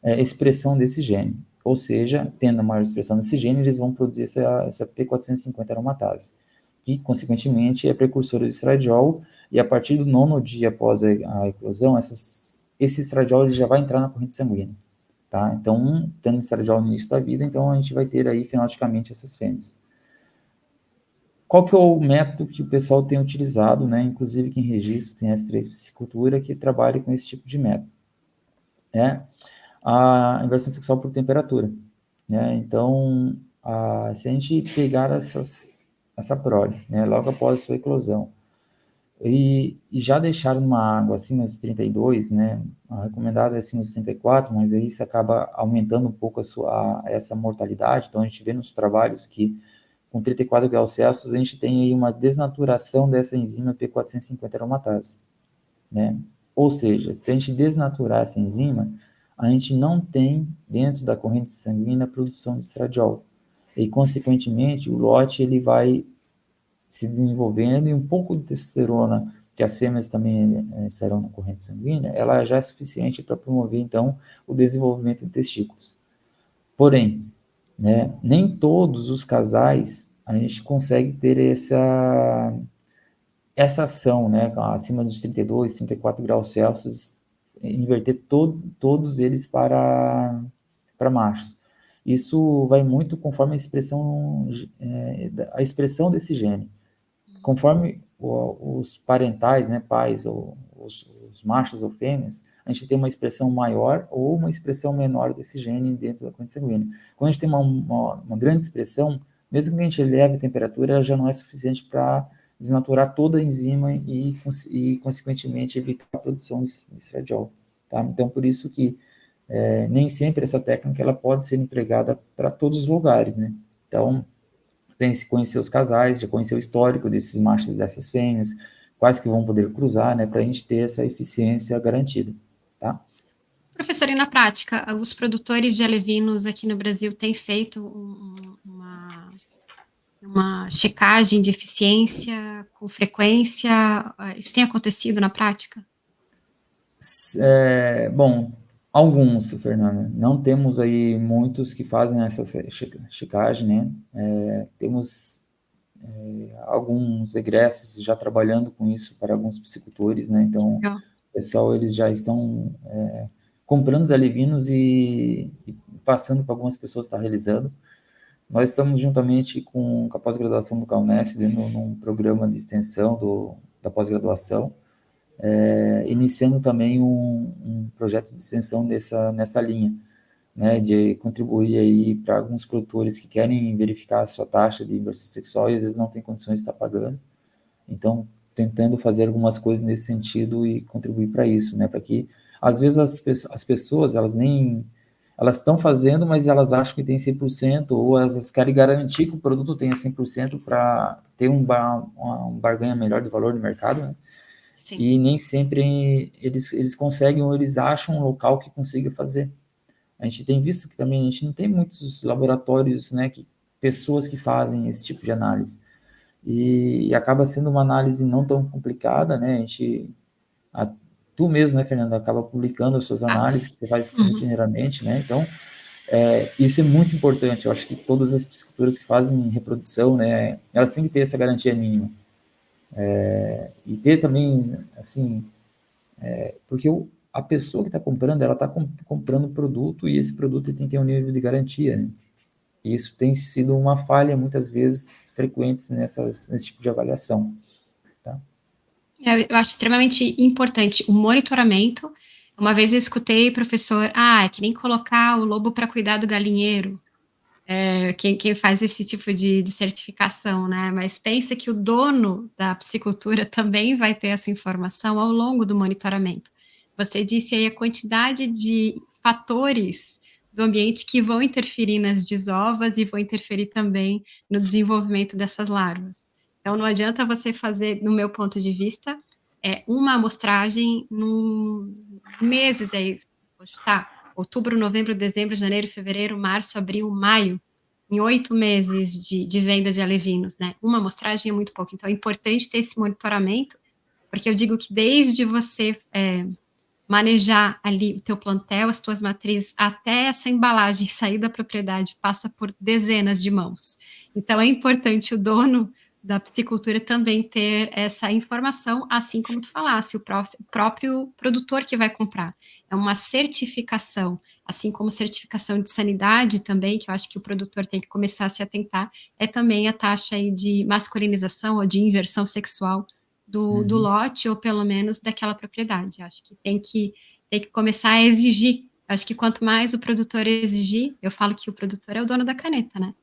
Speaker 2: expressão desse gene. Ou seja, tendo a maior expressão desse gene, eles vão produzir essa P450 aromatase, que, consequentemente, é precursora do estradiol, e a partir do 9º dia após a eclosão, esse estradiol ele já vai entrar na corrente sanguínea. Tá? Então, tendo estradiol no início da vida, então a gente vai ter aí, fenoticamente, essas fêmeas. Qual que é o método que o pessoal tem utilizado, né? Inclusive quem registra tem S3 Piscicultura que trabalha com esse tipo de método, né? A inversão sexual por temperatura, né? Então, se a gente pegar essa prole, né, logo após a sua eclosão, e já deixar numa água acima dos 32, né, a recomendada é acima dos 34, mas aí isso acaba aumentando um pouco essa mortalidade, então a gente vê nos trabalhos que com 34 graus Celsius a gente tem aí uma desnaturação dessa enzima P450 aromatase, né? Ou seja, se a gente desnaturar essa enzima, a gente não tem dentro da corrente sanguínea a produção de estradiol. E, consequentemente, o lote ele vai se desenvolvendo e um pouco de testosterona, que as fêmeas também estarão na corrente sanguínea, ela já é suficiente para promover, então, o desenvolvimento de testículos. Porém, né, nem todos os casais a gente consegue ter essa ação, né, acima dos 32, 34 graus Celsius, inverter todos eles para machos. Isso vai muito conforme a expressão desse gene. Conforme os parentais, né, pais, ou os machos ou fêmeas, a gente tem uma expressão maior ou uma expressão menor desse gene dentro da corrente sanguínea. Quando a gente tem uma grande expressão, mesmo que a gente eleve a temperatura, ela já não é suficiente para desnaturar toda a enzima e consequentemente, evitar a produção de estradiol. Tá? Então, por isso que nem sempre essa técnica ela pode ser empregada para todos os lugares, né? Então, tem que conhecer os casais, já conhecer o histórico desses machos e dessas fêmeas, quais que vão poder cruzar, né, para a gente ter essa eficiência garantida, tá?
Speaker 1: Professor, e na prática, os produtores de alevinos aqui no Brasil têm feito uma checagem de eficiência com frequência? Isso tem acontecido na prática?
Speaker 2: Bom, alguns, Fernanda. Não temos aí muitos que fazem essa checagem, né? Temos alguns egressos já trabalhando com isso para alguns psicultores, né? Então,
Speaker 1: Legal.
Speaker 2: o pessoal, eles já estão comprando os alevinos e passando para algumas pessoas que estão realizando. Nós estamos juntamente com a pós-graduação do CAUNESP, num programa de extensão da pós-graduação, iniciando também um projeto de extensão nessa linha, né, de contribuir aí para alguns produtores que querem verificar a sua taxa de inversão sexual e às vezes não tem condições de estar pagando. Então, tentando fazer algumas coisas nesse sentido e contribuir para isso, né, para que às vezes as pessoas elas nem elas estão fazendo, mas elas acham que tem 100%, ou elas querem garantir que o produto tenha 100% para ter um barganha melhor do valor do mercado, né?
Speaker 1: Sim.
Speaker 2: E nem sempre eles conseguem ou eles acham um local que consiga fazer. A gente tem visto que também a gente não tem muitos laboratórios, né, pessoas que fazem esse tipo de análise. E acaba sendo uma análise não tão complicada, né? Tu mesmo, né, Fernanda, acaba publicando as suas análises que você faz rotineiramente, né? Então, isso é muito importante. Eu acho que todas as pisciculturas que fazem reprodução, né, elas têm que ter essa garantia mínima. E ter também, assim, porque a pessoa que está comprando, ela está comprando produto e esse produto tem que ter um nível de garantia, né? E isso tem sido uma falha, muitas vezes, frequentes nesse tipo de avaliação. Tá?
Speaker 1: Eu acho extremamente importante o monitoramento. Uma vez eu escutei professor, é que nem colocar o lobo para cuidar do galinheiro. Quem faz esse tipo de certificação, né? Mas pensa que o dono da piscicultura também vai ter essa informação ao longo do monitoramento. Você disse aí a quantidade de fatores do ambiente que vão interferir nas desovas e vão interferir também no desenvolvimento dessas larvas. Então, não adianta você fazer, no meu ponto de vista, uma amostragem meses aí, vou chutar, outubro, novembro, dezembro, janeiro, fevereiro, março, abril, maio, em 8 meses de venda de alevinos, né? Uma amostragem é muito pouco. Então, é importante ter esse monitoramento, porque eu digo que desde você manejar ali o teu plantel, as tuas matrizes, até essa embalagem sair da propriedade, passa por dezenas de mãos. Então, é importante o dono da piscicultura também ter essa informação, assim como tu falasse, o próprio produtor que vai comprar. É uma certificação, assim como certificação de sanidade também, que eu acho que o produtor tem que começar a se atentar, é também a taxa aí de masculinização ou de inversão sexual do lote, ou pelo menos daquela propriedade. Acho que tem que começar a exigir. Acho que quanto mais o produtor exigir, eu falo que o produtor é o dono da caneta, né?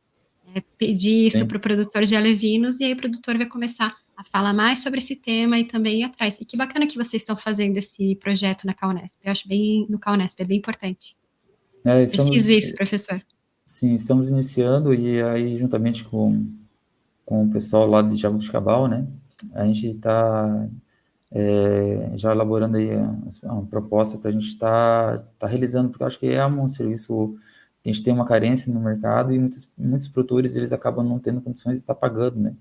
Speaker 1: Pedir isso para o produtor de alevinos, e aí o produtor vai começar a falar mais sobre esse tema e também ir atrás. E que bacana que vocês estão fazendo esse projeto na CAUNESP. Eu acho no CAUNESP, é bem importante. Preciso isso, professor.
Speaker 2: Sim, estamos iniciando, e aí juntamente com o pessoal lá de Jabuticabal, né, a gente está já elaborando aí uma proposta para a gente estar realizando, porque eu acho que é um serviço que a gente tem uma carência no mercado, e muitos produtores eles acabam não tendo condições de estar pagando, né?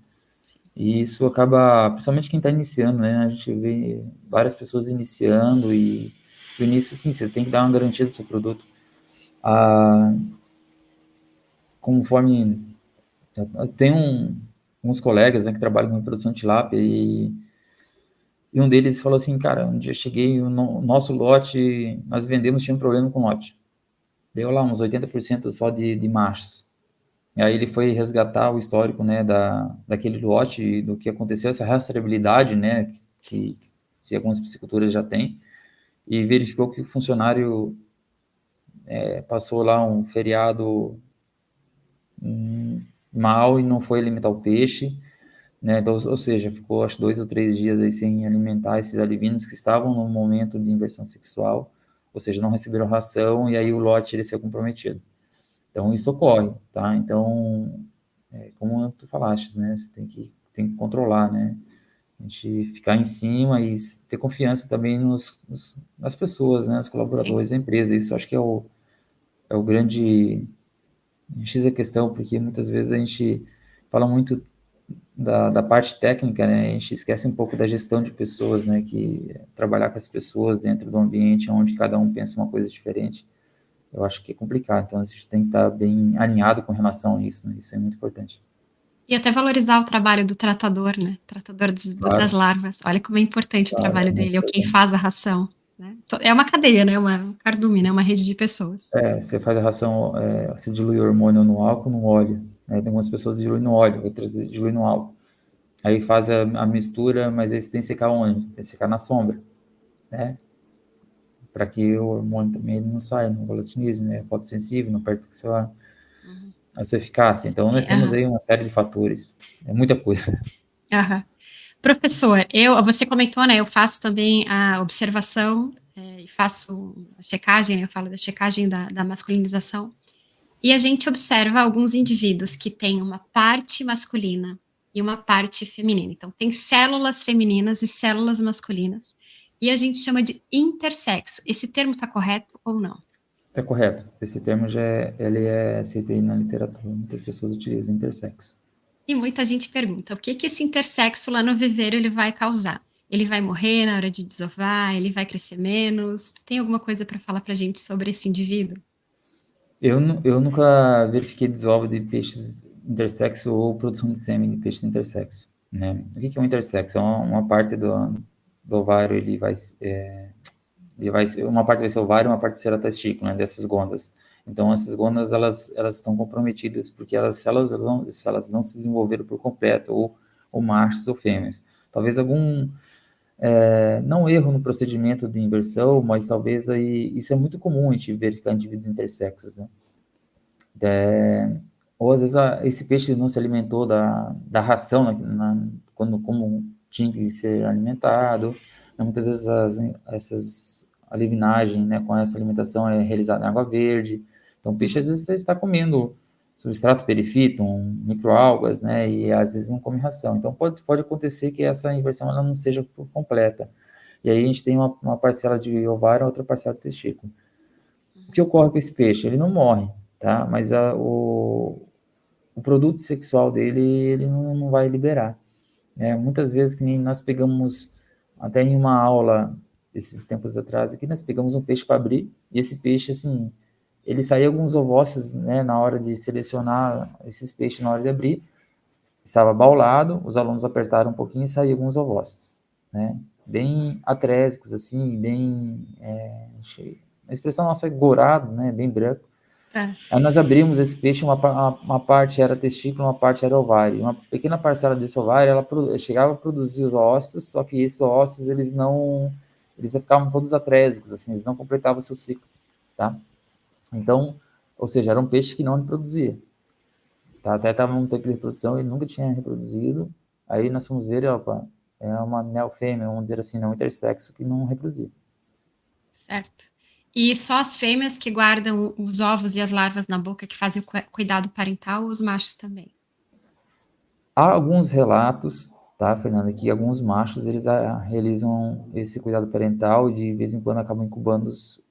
Speaker 2: E isso acaba, principalmente quem está iniciando, né? A gente vê várias pessoas iniciando, e no início, sim, você tem que dar uma garantia do seu produto. Conforme eu tenho uns colegas, né, que trabalham com produção de tilápia, e um deles falou assim, cara, um dia eu cheguei, o nosso lote, nós vendemos, tinha um problema com o lote. Deu lá uns 80% só de machos. E aí ele foi resgatar o histórico, né, daquele lote, do que aconteceu, essa rastreabilidade, né, que algumas pisciculturas já têm, e verificou que o funcionário passou lá um feriado mal e não foi alimentar o peixe, né, então, ou seja, ficou acho 2 ou 3 dias aí sem alimentar esses alevinos que estavam no momento de inversão sexual, ou seja, não receberam ração, e aí o lote ele ser comprometido. Então, isso ocorre, tá? Então, como tu falaste, né? Você tem que controlar, né? A gente ficar em cima e ter confiança também nas pessoas, né? Os colaboradores da empresa. Isso acho que é o grande X da questão, porque muitas vezes a gente fala muito da parte técnica, né? A gente esquece um pouco da gestão de pessoas, né? Que trabalhar com as pessoas dentro do ambiente onde cada um pensa uma coisa diferente, eu acho que é complicado. Então, a gente tem que estar bem alinhado com relação a isso, né? Isso é muito importante.
Speaker 1: E até valorizar o trabalho do tratador, né? Tratador das larvas. Olha como é importante o trabalho dele, é o quem faz a ração. Né? É uma cadeia, né? Um cardume, né? Uma rede de pessoas.
Speaker 2: Você faz a ração, se dilui o hormônio no álcool, no óleo. Né? Tem algumas pessoas que diluem no óleo, outras diluem no álcool. Aí faz a mistura, mas aí você tem que secar onde? Tem que secar na sombra, né? Para que o hormônio também não saia, não volatilize, né? Fotossensível, não perde a sua eficácia. Então, nós temos aí uma série de fatores. É muita coisa.
Speaker 1: Professor, você comentou, né? Eu faço também a observação faço a checagem, né, eu falo da checagem da masculinização, e a gente observa alguns indivíduos que têm uma parte masculina e uma parte feminina. Então, tem células femininas e células masculinas, e a gente chama de intersexo. Esse termo está correto ou não?
Speaker 2: Tá correto. Esse termo ele é aceito aí na literatura. Muitas pessoas utilizam intersexo.
Speaker 1: E muita gente pergunta: o que que esse intersexo lá no viveiro ele vai causar? Ele vai morrer na hora de desovar? Ele vai crescer menos? Tu tem alguma coisa para falar pra gente sobre esse indivíduo?
Speaker 2: Eu nunca verifiquei desova de peixes intersexo ou produção de sêmen de peixes intersexo, né? O que é um intersexo? É uma parte do ovário, uma parte vai ser ovário, uma parte será testículo, né, dessas gônadas. Então, essas gônadas, elas estão comprometidas, porque se elas não se desenvolveram por completo, ou machos ou fêmeas. Talvez não erro no procedimento de inversão, mas talvez aí, isso é muito comum a gente verificar indivíduos intersexos, né? Ou às vezes esse peixe não se alimentou da ração como tinha que ser alimentado, né? Muitas vezes a livinagem, né, com essa alimentação é realizada em água verde, então o peixe às vezes ele está comendo substrato perifito, microalgas, né, e às vezes não come ração, então pode acontecer que essa inversão ela não seja completa, e aí a gente tem uma parcela de ovário, outra parcela de testículo. O que ocorre com esse peixe? Ele não morre, tá? Mas o produto sexual dele, ele não vai liberar, né? Muitas vezes que nem nós pegamos, até em uma aula, esses tempos atrás aqui, nós pegamos um peixe para abrir, e esse peixe, assim, ele saía alguns ovócitos, né, na hora de selecionar esses peixes na hora de abrir, estava baulado, os alunos apertaram um pouquinho e saíam alguns ovócitos, né? Bem atrésicos, assim, bem... a expressão nossa é gorado, né, bem branco.
Speaker 1: Tá.
Speaker 2: Aí nós abrimos esse peixe, uma parte era testículo, uma parte era ovário. Uma pequena parcela desse ovário, ela chegava a produzir os ócitos, só que esses ócitos, eles ficavam todos atrésicos, assim, eles não completavam o seu ciclo, tá? Então, ou seja, era um peixe que não reproduzia. Tá? Até estava num tempo de reprodução, ele nunca tinha reproduzido. Aí nós fomos ver, opa, é uma neofêmea, vamos dizer assim, não intersexo, que não reproduzia.
Speaker 1: Certo. E só as fêmeas que guardam os ovos e as larvas na boca, que fazem o cuidado parental, ou os machos também?
Speaker 2: Há alguns relatos, tá, Fernanda, que alguns machos eles realizam esse cuidado parental e de vez em quando acabam incubando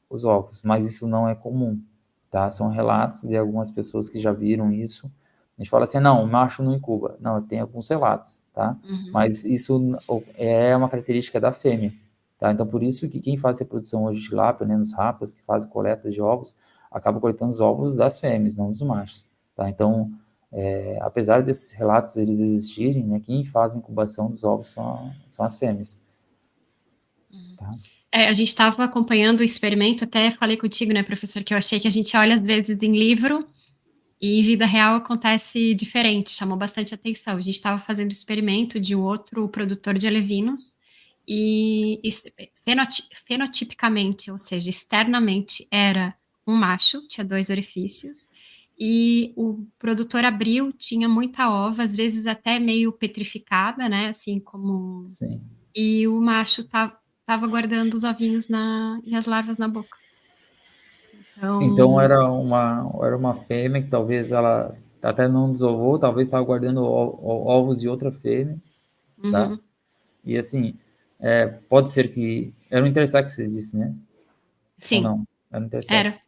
Speaker 2: os ovos, mas isso não é comum, tá? São relatos de algumas pessoas que já viram isso. A gente fala assim, não, o macho não incuba. Não, tem alguns relatos, tá? Mas isso é uma característica da fêmea, tá? Então, por isso que quem faz reprodução hoje de tilápia, né, nos rapas, que fazem coleta de ovos, acaba coletando os ovos das fêmeas, não dos machos, tá? Então, apesar desses relatos eles existirem, né, quem faz a incubação dos ovos são as fêmeas. Tá?
Speaker 1: A gente estava acompanhando o experimento, até falei contigo, né, professor, que eu achei que a gente olha às vezes em livro e em vida real acontece diferente, chamou bastante atenção. A gente estava fazendo experimento de um outro produtor de alevinos e fenotipicamente, ou seja, externamente era um macho, tinha 2 orifícios, e o produtor abriu, tinha muita ova, às vezes até meio petrificada, né, assim como...
Speaker 2: Sim.
Speaker 1: E o macho estava guardando os ovinhos e as larvas na boca.
Speaker 2: Então
Speaker 1: Então,
Speaker 2: era uma fêmea que talvez ela até não desovou, talvez estava guardando ovos de outra fêmea, tá?
Speaker 1: uhum,
Speaker 2: E assim, pode ser que era um intersexo, você disse, né? Ou
Speaker 1: sim,
Speaker 2: não? Era um
Speaker 1: era,
Speaker 2: intersexo.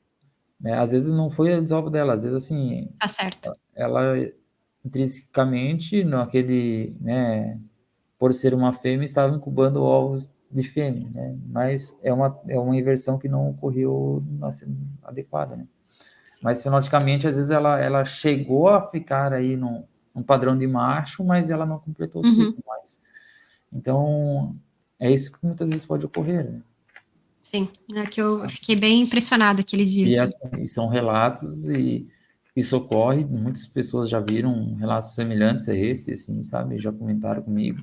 Speaker 2: Às vezes não foi o desovo dela, às vezes assim,
Speaker 1: tá certo.
Speaker 2: ela intrinsecamente, naquele, né, por ser uma fêmea, estava incubando ovos de fêmea, né? Mas é uma inversão que não ocorreu adequada, né? Mas fenoticamente, às vezes ela chegou a ficar aí num padrão de macho, mas ela não completou o
Speaker 1: Uhum,
Speaker 2: ciclo mais. Então, é isso que muitas vezes pode ocorrer, né?
Speaker 1: sim, é que eu fiquei bem impressionada aquele dia,
Speaker 2: E,
Speaker 1: assim.
Speaker 2: assim, e são relatos e isso ocorre, muitas pessoas já viram relatos semelhantes a esse, assim, sabe? Já comentaram comigo.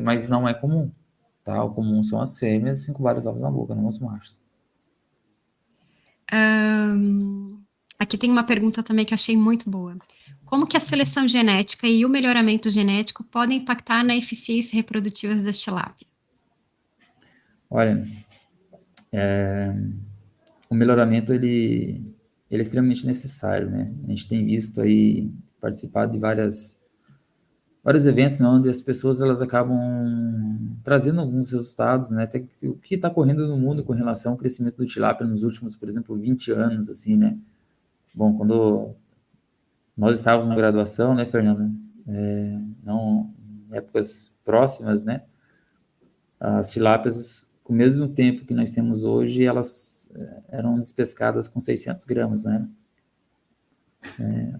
Speaker 2: Mas não é comum, tá? O comum são as fêmeas incubarem os ovos na boca, não os machos.
Speaker 1: Aqui tem uma pergunta também que eu achei muito boa. Como que a seleção genética e o melhoramento genético podem impactar na eficiência reprodutiva das tilápias?
Speaker 2: Olha, o melhoramento, ele é extremamente necessário, né? A gente tem visto aí, participado de vários eventos, né, onde as pessoas elas acabam trazendo alguns resultados, né? Até o que está correndo no mundo com relação ao crescimento do tilápia nos últimos, por exemplo, 20 anos, assim, né? Bom, quando nós estávamos na graduação, né, Fernanda? Não, em épocas próximas, né? As tilápias, com o mesmo tempo que nós temos hoje, elas eram despescadas com 600 gramas, né?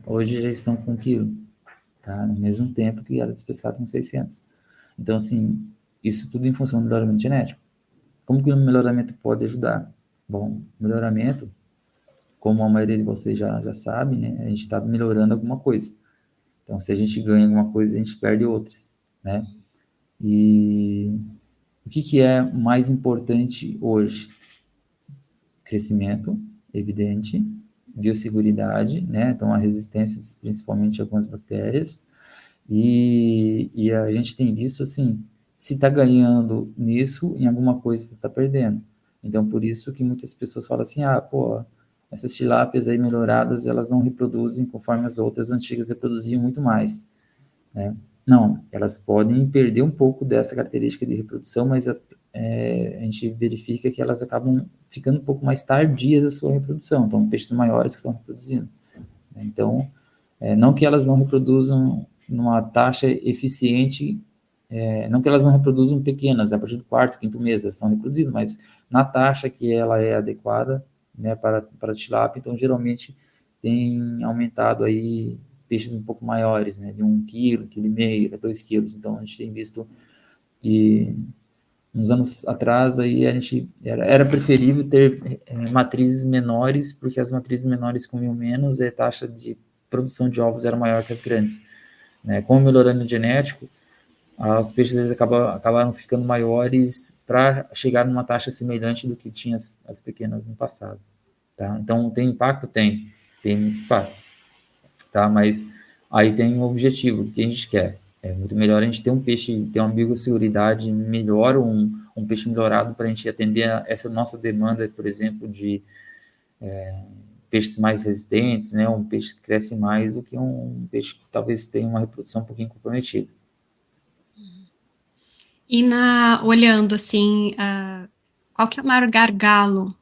Speaker 2: Hoje já estão com 1 quilo, tá? No mesmo tempo que era despescada com 600. Então, assim, isso tudo em função do melhoramento genético. Como que o melhoramento pode ajudar? Bom, melhoramento, como a maioria de vocês já sabe, né? A gente está melhorando alguma coisa. Então, se a gente ganha alguma coisa, a gente perde outras, né? E o que é mais importante hoje? Crescimento, evidente, biosseguridade, né? Então, a resistência, principalmente a algumas bactérias. E a gente tem visto, assim, se está ganhando nisso, em alguma coisa está perdendo. Então, por isso que muitas pessoas falam assim, pô, essas tilápias aí melhoradas, elas não reproduzem conforme as outras antigas reproduziam muito mais, né? Não, elas podem perder um pouco dessa característica de reprodução, mas a gente verifica que elas acabam ficando um pouco mais tardias a sua reprodução, então peixes maiores que estão reproduzindo, né? Então, não que elas não reproduzam numa taxa eficiente, não que elas não reproduzam pequenas, a partir do quarto, quinto mês elas estão reproduzindo, mas na taxa que ela é adequada, né, para a tilápia, então geralmente tem aumentado aí peixes um pouco maiores, né, de 1 quilo, 1,5 quilo, até 2 quilos. Então a gente tem visto que uns anos atrás aí a gente era preferível ter matrizes menores, porque as matrizes menores comiam menos e a taxa de produção de ovos era maior que as grandes, né? Com o melhoramento genético, os peixes eles acabaram ficando maiores para chegar numa taxa semelhante do que tinha as pequenas no passado, tá? Então tem impacto? Tem muito impacto, tá? Mas aí tem um objetivo, o que a gente quer. É muito melhor a gente ter um peixe, ter uma biosseguridade melhor, um peixe melhorado para a gente atender essa nossa demanda, por exemplo, de peixes mais resistentes, né? Um peixe que cresce mais do que um peixe que talvez tenha uma reprodução um pouquinho comprometida.
Speaker 1: E olhando assim, qual que é o maior gargalo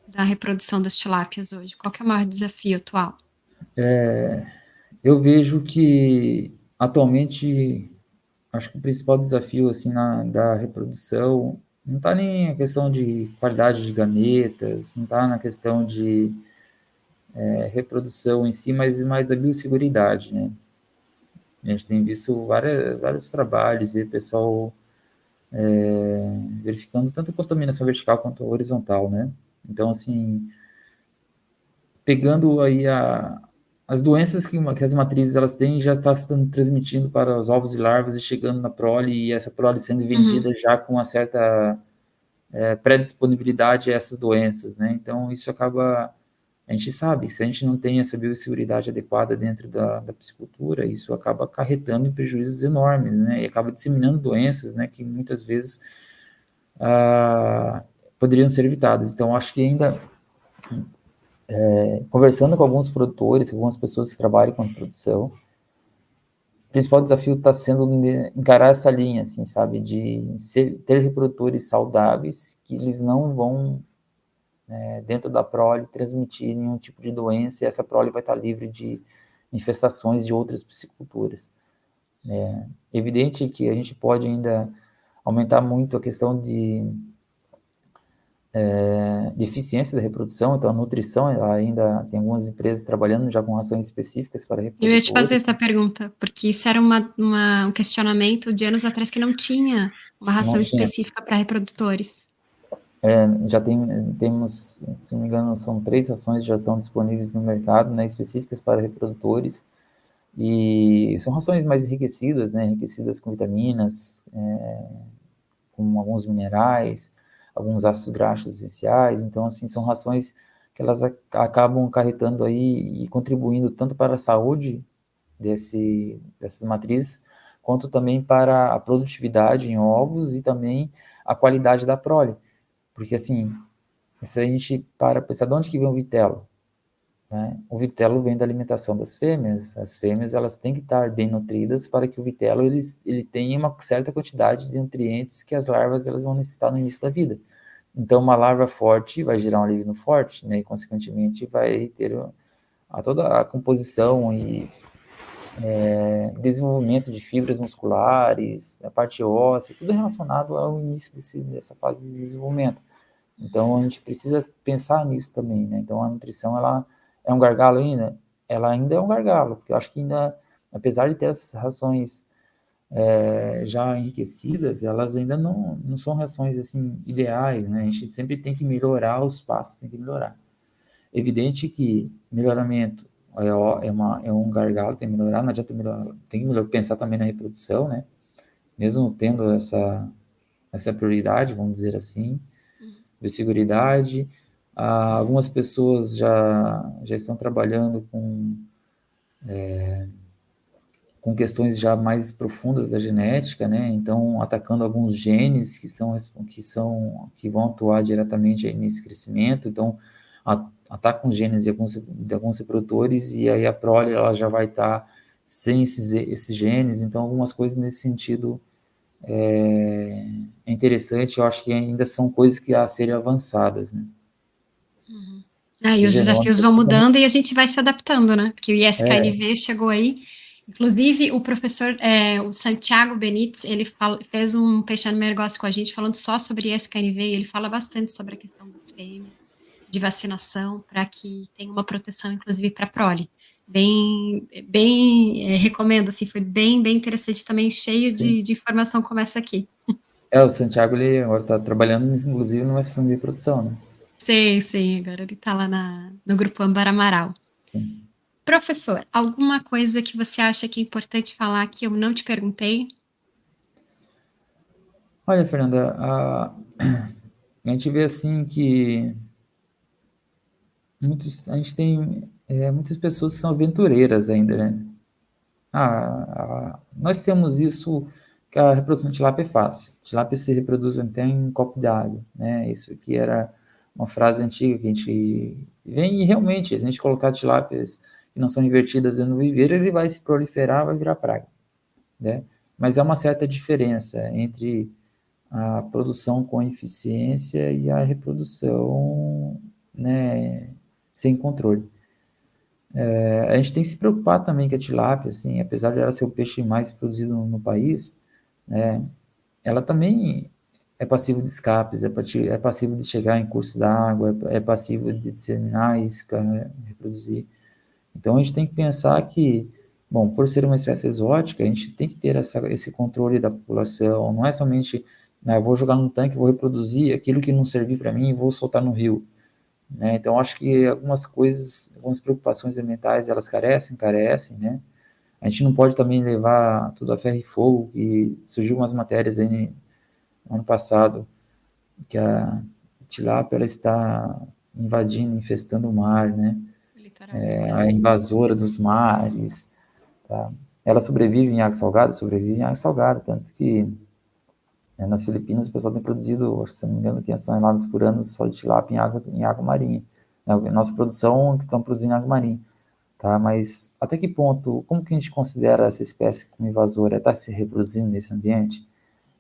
Speaker 1: da reprodução das tilápias hoje? Qual que é o maior desafio atual?
Speaker 2: Eu vejo que atualmente acho que o principal desafio assim da reprodução não está nem a questão de qualidade de gametas, não está na questão de reprodução em si, mas mais da biosseguridade, né? A gente tem visto vários trabalhos e o pessoal verificando tanto a contaminação vertical quanto a horizontal, né? Então, assim, pegando aí as doenças que as matrizes elas têm já está sendo transmitindo para os ovos e larvas e chegando na prole, e essa prole sendo vendida já com uma certa pré-disponibilidade a essas doenças, né? Então, isso acaba. A gente sabe que se a gente não tem essa biosseguridade adequada dentro da piscicultura, isso acaba acarretando em prejuízos enormes, né? E acaba disseminando doenças, né? Que muitas vezes poderiam ser evitadas. Então, acho que ainda conversando com alguns produtores, algumas pessoas que trabalham com produção, o principal desafio está sendo encarar essa linha, assim, sabe, de ter reprodutores saudáveis que eles não vão, dentro da prole, transmitir nenhum tipo de doença, e essa prole vai estar livre de infestações de outras pisciculturas. É evidente que a gente pode ainda aumentar muito a questão de eficiência da reprodução, então a nutrição, ainda tem algumas empresas trabalhando já com rações específicas para
Speaker 1: Eu ia te fazer
Speaker 2: reprodutores.
Speaker 1: essa pergunta, porque isso era um questionamento de anos atrás que não tinha uma ração
Speaker 2: Não tinha.
Speaker 1: específica para reprodutores.
Speaker 2: Já temos, se não me engano, são 3 rações que já estão disponíveis no mercado, né, específicas para reprodutores, e são rações mais enriquecidas, né, enriquecidas com vitaminas, com alguns minerais, alguns ácidos graxos essenciais. Então, assim, são rações que elas acabam acarretando aí e contribuindo tanto para a saúde dessas matrizes, quanto também para a produtividade em ovos e também a qualidade da prole. Porque, assim, Se a gente para pensar de onde que vem o vitelo, né? O vitelo vem da alimentação das fêmeas. As fêmeas elas têm que estar bem nutridas para que o vitelo ele tenha uma certa quantidade de nutrientes que as larvas elas vão necessitar no início da vida. Então, uma larva forte vai gerar um alívio forte, né? E, consequentemente, vai ter toda a composição e desenvolvimento de fibras musculares, a parte óssea, tudo relacionado ao início dessa fase de desenvolvimento. Então, a gente precisa pensar nisso também, né? Então, a nutrição, ela é um gargalo ainda? Ela ainda é um gargalo, porque eu acho que ainda, apesar de ter essas rações já enriquecidas, elas ainda não são rações, assim, ideais, né? A gente sempre tem que melhorar os passos, tem que melhorar. Evidente que melhoramento é um gargalo, tem que melhorar, não adianta melhorar, tem que pensar também na reprodução, né? Mesmo tendo essa prioridade, vamos dizer assim, de seguridade. Algumas pessoas já estão trabalhando com questões já mais profundas da genética, né? Então, atacando alguns genes que vão atuar diretamente nesse crescimento. Então, atacam os genes de alguns reprodutores e aí a prole ela já vai estar sem esses genes. Então, algumas coisas nesse sentido é interessante. Eu acho que ainda são coisas que a serem avançadas, né?
Speaker 1: E
Speaker 2: Esses
Speaker 1: os desafios vão
Speaker 2: genômicos são
Speaker 1: mudando e a gente vai se adaptando, né? Porque o
Speaker 2: é,
Speaker 1: ISKNV chegou aí. Inclusive, o professor, o Santiago Benites, ele fez um Peixando Meu Negócio com a gente, falando só sobre ISKNV, e ele fala bastante sobre a questão das fêmeas, de vacinação, para que tenha uma proteção, inclusive, para a prole. Recomendo, assim, foi bem interessante também, cheio
Speaker 2: sim.
Speaker 1: de informação como essa aqui.
Speaker 2: O Santiago, ele agora está trabalhando, inclusive, numa sessão de produção, né?
Speaker 1: Sim, agora ele está lá no Grupo Âmbar Amaral.
Speaker 2: Sim.
Speaker 1: Professor, alguma coisa que você acha que é importante falar que eu não te perguntei?
Speaker 2: Olha, Fernanda, a gente vê assim que a gente tem muitas pessoas que são aventureiras ainda, né? Nós temos isso que a reprodução de tilápia é fácil. Tilápia se reproduz até em um copo de água, né? Isso aqui era uma frase antiga que a gente vem e realmente, se a gente colocar tilápias que não são invertidas no viveiro, ele vai se proliferar, vai virar praga, né? Mas há uma certa diferença entre a produção com eficiência e a reprodução, né, sem controle. A gente tem que se preocupar também que a tilápia, assim, apesar de ela ser o peixe mais produzido no país, né, ela também é passiva de escapes, é passiva de chegar em cursos d'água, é passiva de disseminar isso, reproduzir. Então a gente tem que pensar que, bom, por ser uma espécie exótica, a gente tem que ter esse controle da população, não é somente, eu vou jogar no tanque, vou reproduzir aquilo que não servir para mim e vou soltar no rio, né? Então acho que algumas coisas, algumas preocupações ambientais, elas carecem, né? A gente não pode também levar tudo a ferro e fogo, e surgiu umas matérias aí no ano passado, que a tilápia ela está invadindo, infestando o mar, né?
Speaker 1: Litoral,
Speaker 2: A
Speaker 1: exato.
Speaker 2: invasora dos mares, tá? Ela sobrevive em água salgada, tanto que nas Filipinas o pessoal tem produzido, se não me engano, 500 toneladas por ano só de tilápia em água marinha. Nossa produção estão produzindo em água marinha, tá? Mas até que ponto, como que a gente considera essa espécie como invasora? Está se reproduzindo nesse ambiente?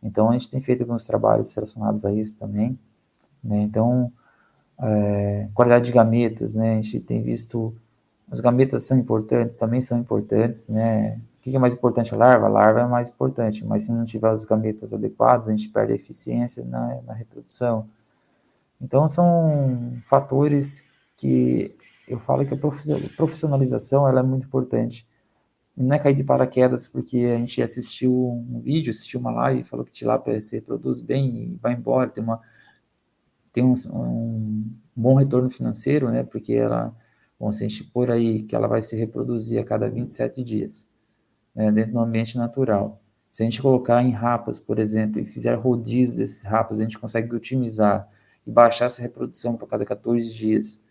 Speaker 2: Então a gente tem feito alguns trabalhos relacionados a isso também, né? Então, qualidade de gametas, né? A gente tem visto as gametas são importantes, também são importantes, né? O que é mais importante? A larva? A larva é mais importante, mas se não tiver os gametas adequados, a gente perde a eficiência na reprodução. Então, são fatores que eu falo que a profissionalização ela é muito importante. Não é cair de paraquedas porque a gente assistiu um vídeo, assistiu uma live, falou que tilápia se reproduz bem e vai embora, tem um bom retorno financeiro, né? Porque ela, bom, se a gente pôr aí que ela vai se reproduzir a cada 27 dias, né, dentro do ambiente natural. Se a gente colocar em rapas, por exemplo, e fizer rodízios desses rapas, a gente consegue otimizar e baixar essa reprodução para cada 14 dias.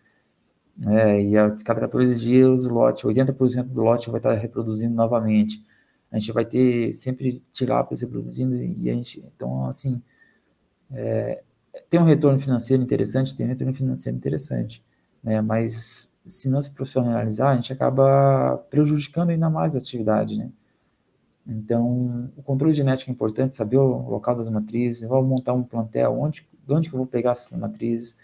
Speaker 2: Né, e a cada 14 dias o lote, 80% do lote vai estar reproduzindo novamente. A gente vai ter sempre tilápias reproduzindo e a gente, então assim, tem um retorno financeiro interessante, tem um retorno financeiro interessante, né? Mas se não se profissionalizar, a gente acaba prejudicando ainda mais a atividade, né? Então, o controle genético é importante, saber o local das matrizes, vou montar um plantel, de onde que eu vou pegar essas matrizes,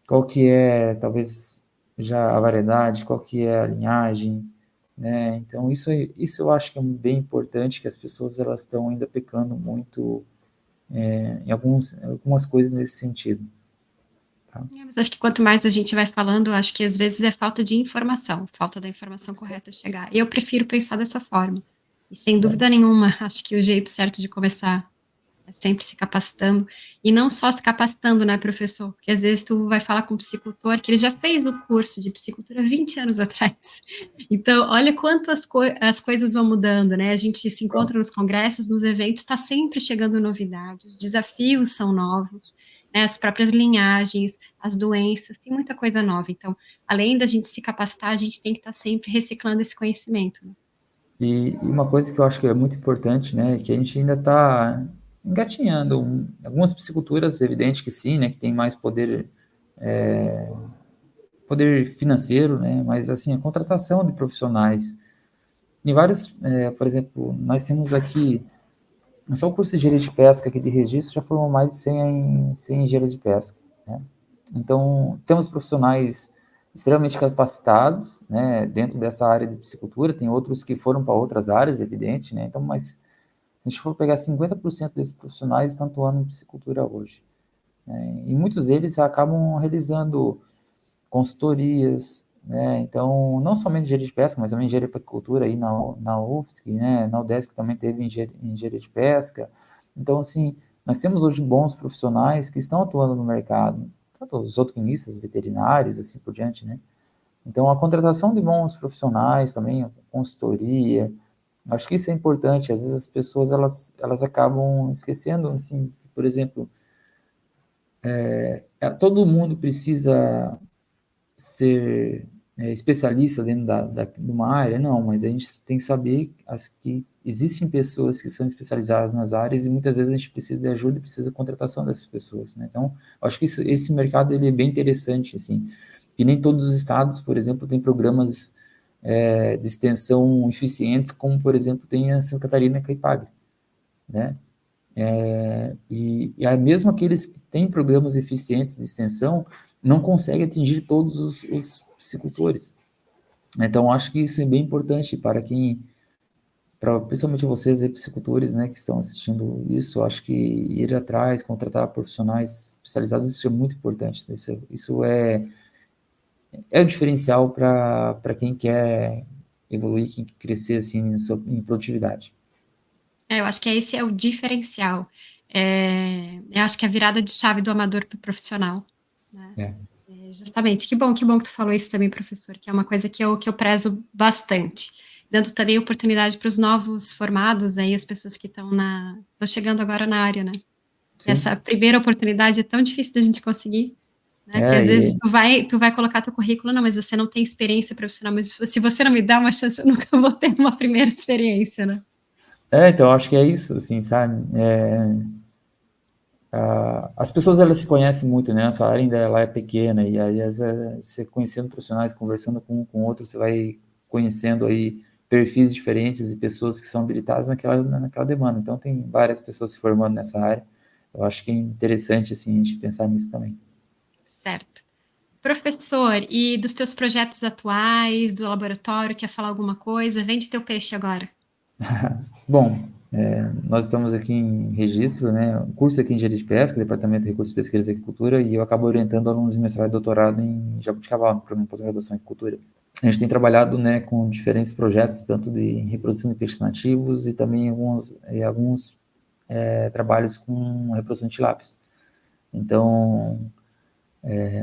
Speaker 2: qual que é, talvez, já a variedade, qual que é a linhagem, né? Então, isso eu acho que é bem importante, que as pessoas elas estão ainda pecando muito em algumas coisas nesse sentido. Tá?
Speaker 1: Mas acho que quanto mais a gente vai falando, acho que às vezes é falta de informação, falta da informação correta chegar. Eu prefiro pensar dessa forma. E sem
Speaker 2: É,
Speaker 1: dúvida nenhuma, acho que o jeito certo de começar é sempre se capacitando. E não só se capacitando, né, professor? Porque às vezes tu vai falar com um psicultor que ele já fez o curso de psicultura 20 anos atrás. Então, olha quanto as coisas vão mudando, né? A gente se encontra nos congressos, nos eventos, está sempre chegando novidades, os desafios são novos, né? As próprias linhagens, as doenças, tem muita coisa nova. Então, além da gente se capacitar, a gente tem que estar sempre reciclando esse conhecimento, né?
Speaker 2: E uma coisa que eu acho que é muito importante, né, é que a gente ainda está engatinhando. Algumas pisciculturas, evidente que sim, né, que tem mais poder financeiro, né, mas assim, a contratação de profissionais. Em vários, por exemplo, nós temos aqui, só o curso de engenharia de pesca aqui de registro já formou mais de 100 engenheiros de pesca, né? Então, temos profissionais extremamente capacitados, né, dentro dessa área de piscicultura, tem outros que foram para outras áreas, evidente, né, então, mas se a gente for pegar 50% desses profissionais estão atuando em piscicultura hoje, né, e muitos deles acabam realizando consultorias, né, então, não somente engenharia de pesca, mas também engenharia de apicultura aí na UFSC, né, na UDESC também teve engenharia de pesca, então, assim, nós temos hoje bons profissionais que estão atuando no mercado, tanto os zootecnistas, veterinários, assim por diante, né? Então, a contratação de bons profissionais também, a consultoria, acho que isso é importante. Às vezes as pessoas, elas acabam esquecendo, assim, por exemplo, todo mundo precisa ser especialista dentro de uma área? Não, mas a gente tem que saber que existem pessoas que são especializadas nas áreas e muitas vezes a gente precisa de ajuda e precisa de contratação dessas pessoas, né? Então, acho que esse mercado ele é bem interessante, assim, e nem todos os estados, por exemplo, têm programas de extensão eficientes, como, por exemplo, tem a Santa Catarina que é Caipagre, né? E mesmo aqueles que têm programas eficientes de extensão não conseguem atingir todos os piscicultores. Então, acho que isso é bem importante principalmente vocês, piscicultores, né, que estão assistindo isso, acho que ir atrás, contratar profissionais especializados, isso é muito importante. Isso é o diferencial para quem quer evoluir, quem quer crescer assim, em produtividade.
Speaker 1: Eu acho que esse é o diferencial. Eu acho que é a virada de chave do amador para o profissional, né?
Speaker 2: É.
Speaker 1: Justamente, que bom que tu falou isso também, professor, que é uma coisa que eu prezo bastante, dando também oportunidade para os novos formados aí, as pessoas que estão chegando agora na área, né? Essa
Speaker 2: Sim.
Speaker 1: primeira oportunidade é tão difícil da gente conseguir, né? Que às vezes
Speaker 2: E
Speaker 1: tu vai colocar teu currículo, não, mas você não tem experiência profissional, mas se você não me dá uma chance, eu nunca vou ter uma primeira experiência, né?
Speaker 2: então, acho que é isso, assim, sabe? As pessoas, elas se conhecem muito, né? Essa área ainda ela é pequena, e aí, às vezes, você conhecendo profissionais, conversando com um com outro, você vai conhecendo aí perfis diferentes e pessoas que são habilitadas naquela demanda. Então, tem várias pessoas se formando nessa área. Eu acho que é interessante, assim, a gente pensar nisso também.
Speaker 1: Certo. Professor, e dos teus projetos atuais, do laboratório, quer falar alguma coisa? Vende teu peixe agora.
Speaker 2: Bom, nós estamos aqui em registro, né? Um curso aqui em Engenharia de Pesca, Departamento de Recursos Pesqueiros e Agricultura, e eu acabo orientando alunos em mestrado e doutorado em Jabuticabal, no programa de pós-graduação em Agricultura. A gente tem trabalhado, né, com diferentes projetos, tanto de reprodução de peixes nativos e também alguns trabalhos com reprodução de tilápias. Então,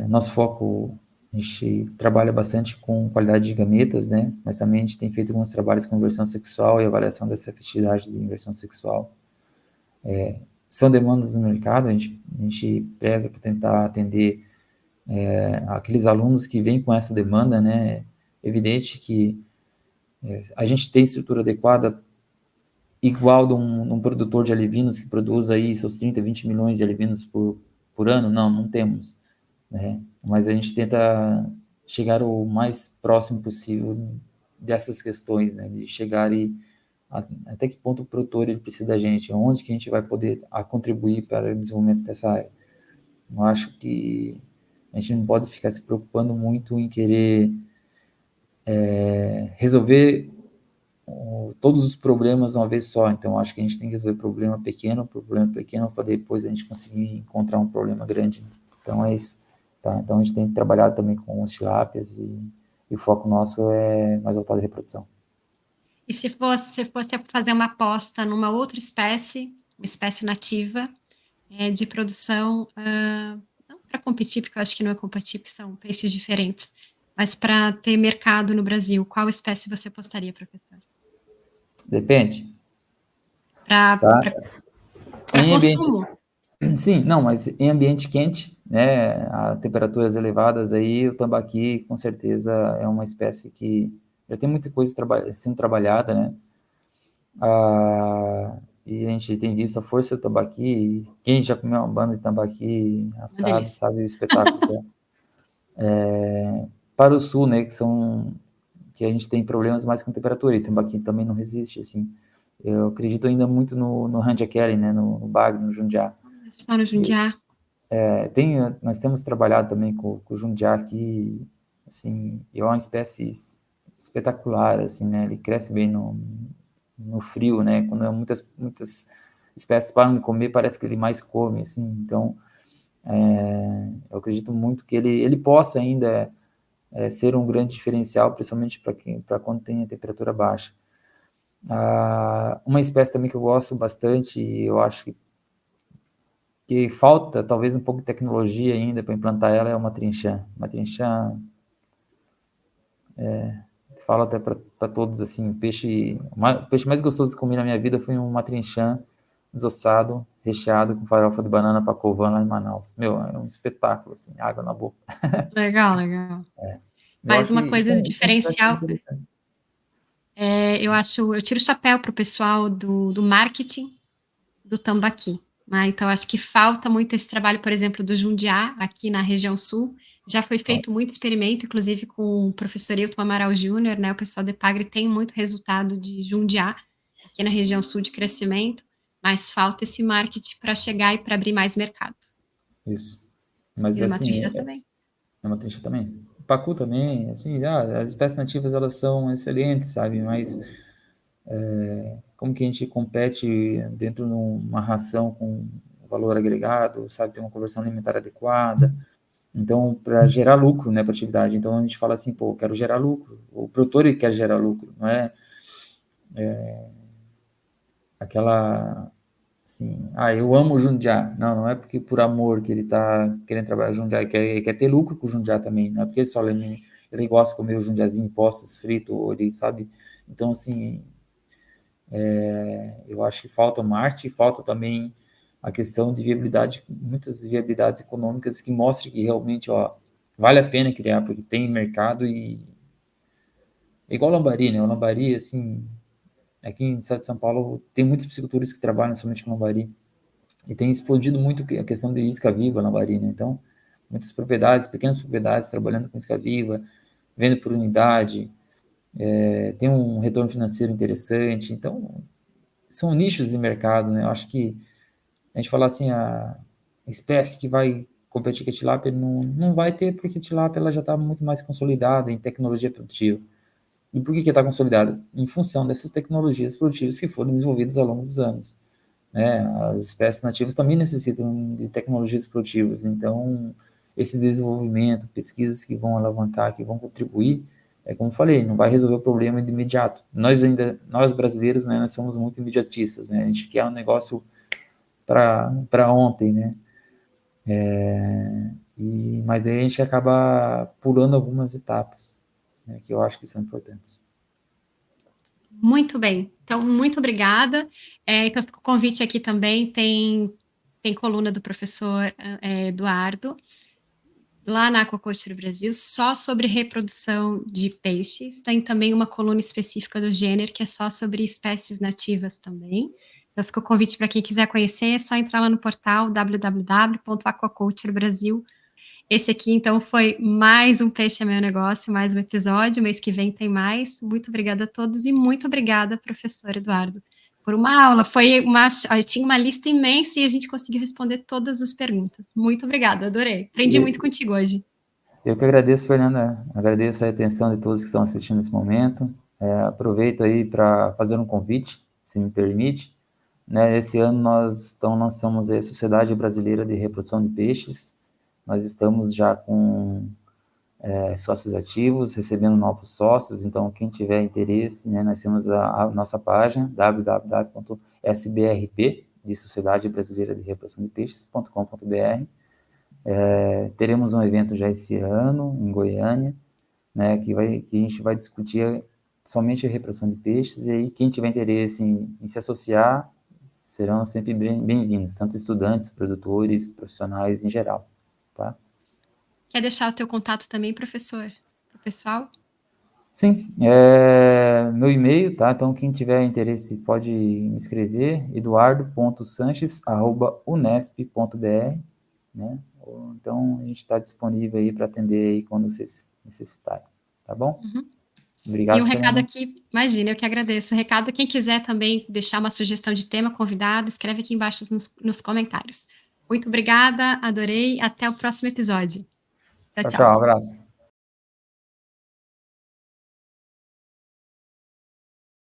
Speaker 2: nosso foco, a gente trabalha bastante com qualidade de gametas, né? Mas também a gente tem feito alguns trabalhos com inversão sexual e avaliação dessa efetividade de inversão sexual. São demandas do mercado, a gente preza por tentar atender aqueles alunos que vêm com essa demanda, né? É evidente que a gente tem estrutura adequada igual de um produtor de alevinos que produz aí seus 30, 20 milhões de alevinos por ano? Não, não temos, né? Mas a gente tenta chegar o mais próximo possível dessas questões, né? De chegar e até que ponto o produtor ele precisa da gente, onde que a gente vai poder contribuir para o desenvolvimento dessa área. Eu acho que a gente não pode ficar se preocupando muito em querer resolver todos os problemas de uma vez só. Então, acho que a gente tem que resolver problema pequeno, para depois a gente conseguir encontrar um problema grande. Então, é isso. Tá? Então, a gente tem trabalhado também com os tilápias e o foco nosso é mais voltado à reprodução.
Speaker 1: E se fosse fazer uma aposta numa outra espécie, uma espécie nativa, de produção, não para competir, porque eu acho que não é competir, porque são peixes diferentes, mas para ter mercado no Brasil, qual espécie você apostaria, professor?
Speaker 2: Depende,
Speaker 1: Para
Speaker 2: tá? Em ambiente,
Speaker 1: consumo?
Speaker 2: sim, não, mas em ambiente quente, né, a temperaturas elevadas aí, o tambaqui com certeza é uma espécie que já tem muita coisa sendo trabalhada, né? E a gente tem visto a força do tambaqui. Quem já comeu uma banda de tambaqui
Speaker 1: Uma
Speaker 2: assado
Speaker 1: delícia.
Speaker 2: sabe o espetáculo que é. Para o sul, né, que a gente tem problemas mais com temperatura, e tambaqui também não resiste, assim. Eu acredito ainda muito no Randia né, no Bagre, no Jundiá.
Speaker 1: Só no Jundiá.
Speaker 2: Nós temos trabalhado também com o Jundiá aqui, assim, e é uma espécie espetacular, assim, né? Ele cresce bem no frio, né? Quando muitas espécies param de comer, parece que ele mais come, assim. Então, eu acredito muito que ele possa ainda ser um grande diferencial, principalmente para quando tem a temperatura baixa. Uma espécie também que eu gosto bastante, e eu acho que falta talvez um pouco de tecnologia ainda para implantar ela, é uma trinchã. Uma trinchã, falo até para todos assim, o peixe mais gostoso que comi na minha vida foi um matrinchã desossado, recheado com farofa de banana pacovan lá em Manaus. Meu, é um espetáculo, assim, água na boca.
Speaker 1: Legal, legal.
Speaker 2: Eu
Speaker 1: Mas
Speaker 2: acho que
Speaker 1: uma coisa de
Speaker 2: são espécies
Speaker 1: diferencial,
Speaker 2: interessantes.
Speaker 1: eu tiro o chapéu para o pessoal do marketing do tambaqui, né? Então, acho que falta muito esse trabalho, por exemplo, do Jundiá, aqui na região sul. Já foi feito muito experimento, inclusive com o professor Hilton Amaral Júnior, né? O pessoal do Epagre tem muito resultado de Jundiá, aqui na região sul de crescimento, mas falta esse marketing para chegar e para abrir mais mercado.
Speaker 2: Isso.
Speaker 1: E
Speaker 2: Mas,
Speaker 1: do
Speaker 2: assim,
Speaker 1: Matrixa também.
Speaker 2: é uma trincha também. Pacu também, assim, as espécies nativas, elas são excelentes, sabe? Mas como que a gente compete dentro de uma ração com valor agregado, sabe? Ter uma conversão alimentar adequada. Então, para gerar lucro, né, para a atividade. Então, a gente fala assim, pô, quero gerar lucro. O produtor, ele quer gerar lucro, não é aquela, assim, eu amo o Jundiá. Não, não é porque por amor que ele está querendo trabalhar o Jundiá, ele quer ter lucro com o Jundiá também. Não é porque só ele gosta de comer o Jundiazinho postos, frito, ou ele sabe. Então, assim, eu acho que falta marketing, falta também a questão de viabilidade, muitas viabilidades econômicas que mostrem que realmente, ó, vale a pena criar, porque tem mercado e é igual o Lambari, né? O Lambari, assim, aqui em estado de São Paulo, tem muitos piscicultores que trabalham somente com Lambari. E tem explodido muito a questão de isca viva Lambari, né? Então, muitas propriedades, pequenas propriedades, trabalhando com isca viva, vendo por unidade, tem um retorno financeiro interessante. Então, são nichos de mercado, né? Eu acho que a gente falar assim, a espécie que vai competir com a tilápia não vai ter, porque a tilápia ela já está muito mais consolidada em tecnologia produtiva. E por que está consolidada? Em função dessas tecnologias produtivas que foram desenvolvidas ao longo dos anos. Né? As espécies nativas também necessitam de tecnologias produtivas, então esse desenvolvimento, pesquisas que vão alavancar, que vão contribuir, como eu falei, não vai resolver o problema de imediato. Nós brasileiros, né, nós somos muito imediatistas, né? A gente quer um negócio para ontem, né? Mas aí a gente acaba pulando algumas etapas, né, que eu acho que são importantes.
Speaker 1: Muito bem. Então, muito obrigada. Então, fica o convite aqui também. Tem coluna do professor Eduardo, lá na Aquaculture Brasil, só sobre reprodução de peixes. Tem também uma coluna específica do Gêner, que é só sobre espécies nativas também. Então fica o convite para quem quiser conhecer, é só entrar lá no portal www.aquaculturebrasil. Esse aqui, então, foi mais um Peixe é Meu Negócio, mais um episódio. Mês que vem tem mais. Muito obrigada a todos e muito obrigada, professor Eduardo, por uma aula. Eu tinha uma lista imensa e a gente conseguiu responder todas as perguntas. Muito obrigada, adorei. Aprendi muito contigo hoje.
Speaker 2: Eu que agradeço, Fernanda. Agradeço a atenção de todos que estão assistindo nesse momento. Aproveito aí para fazer um convite, se me permite. Esse ano nós lançamos a Sociedade Brasileira de Reprodução de Peixes. Nós estamos já com sócios ativos, recebendo novos sócios. Então, quem tiver interesse, nós temos a nossa página www.sbrp, de Sociedade Brasileira de Reprodução de Peixes.com.br. Teremos um evento já esse ano, em Goiânia, que a gente vai discutir somente a reprodução de peixes, e aí quem tiver interesse em se associar, serão sempre bem-vindos, tanto estudantes, produtores, profissionais em geral, tá?
Speaker 1: Quer deixar o teu contato também, professor, para o pessoal?
Speaker 2: Sim, meu e-mail, tá? Então, quem tiver interesse pode me escrever, eduardo.sanches@unesp.br, né? Então, a gente está disponível aí para atender aí quando vocês necessitarem, tá bom?
Speaker 1: Uhum. E um
Speaker 2: Obrigado,
Speaker 1: recado
Speaker 2: Fernanda.
Speaker 1: aqui, imagina, eu que agradeço. Um recado, quem quiser também deixar uma sugestão de tema, convidado, escreve aqui embaixo nos comentários. Muito obrigada, adorei. Até o próximo episódio. Tchau,
Speaker 2: Tchau,
Speaker 1: tchau.
Speaker 2: tchau, abraço.